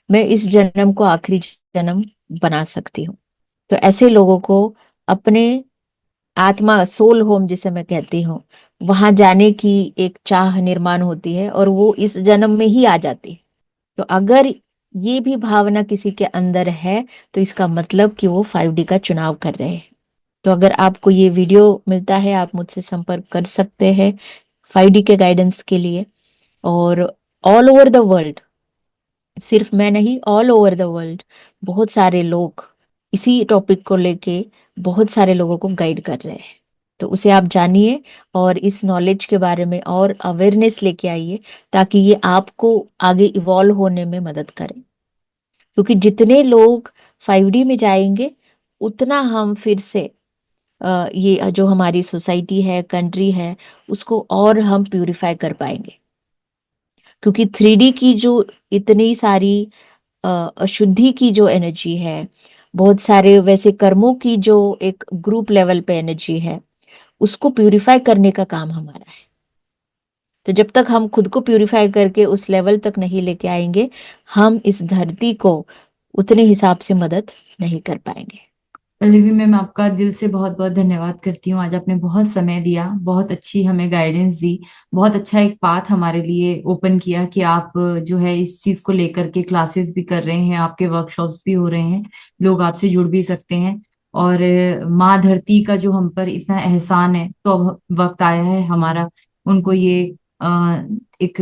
Speaker 2: मैं इस जन्म को आखिरी जन्म बना सकती हूँ, तो ऐसे लोगों को अपने आत्मा, सोल होम जिसे मैं कहती हूँ, वहां जाने की एक चाह निर्माण होती है और वो इस जन्म में ही आ जाती है। तो अगर ये भी भावना किसी के अंदर है तो इसका मतलब कि वो 5D का चुनाव कर रहे हैं। तो अगर आपको ये वीडियो मिलता है, आप मुझसे संपर्क कर सकते हैं 5D के गाइडेंस के लिए। और ऑल ओवर द वर्ल्ड, सिर्फ मैं नहीं, ऑल ओवर द वर्ल्ड बहुत सारे लोग इसी टॉपिक को लेके बहुत सारे लोगों को गाइड कर रहे हैं। तो उसे आप जानिए और इस नॉलेज के बारे में और अवेयरनेस लेके आइए, ताकि ये आपको आगे इवॉल्व होने में मदद करे। क्योंकि जितने लोग 5D में जाएंगे, उतना हम फिर से ये जो हमारी सोसाइटी है, कंट्री है, उसको और हम प्यूरिफाई कर पाएंगे। क्योंकि 3D की जो इतनी सारी अशुद्धि की जो एनर्जी है, बहुत सारे वैसे कर्मों की जो एक ग्रुप लेवल पे एनर्जी है, उसको प्यूरिफाई करने का काम हमारा है। तो जब तक हम खुद को प्यूरिफाई करके उस लेवल तक नहीं लेके आएंगे, हम इस धरती को उतने हिसाब से मदद नहीं कर पाएंगे।
Speaker 1: पल्लवी मैम, आपका दिल से बहुत बहुत धन्यवाद करती हूँ। आज आपने बहुत समय दिया, बहुत अच्छी हमें गाइडेंस दी, बहुत अच्छा एक पाथ हमारे लिए ओपन किया कि आप जो है इस चीज को लेकर के क्लासेस भी कर रहे हैं, आपके वर्कशॉप्स भी हो रहे हैं, लोग आपसे जुड़ भी सकते हैं। और माँ धरती का जो हम पर इतना एहसान है, तो अब वक्त आया है हमारा उनको ये एक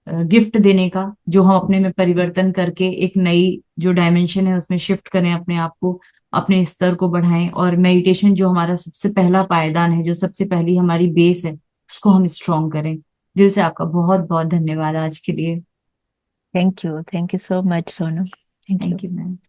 Speaker 1: गिफ्ट देने का, जो हम अपने में परिवर्तन करके एक नई जो डायमेंशन है उसमें शिफ्ट करें अपने आप को, अपने स्तर को बढ़ाएं। और मेडिटेशन जो हमारा सबसे पहला पायदान है, जो सबसे पहली हमारी बेस है, उसको हम स्ट्रॉन्ग करें। दिल से आपका बहुत बहुत धन्यवाद आज के लिए।
Speaker 2: Thank you so much Sonam, thank you.
Speaker 1: Thank you ma'am.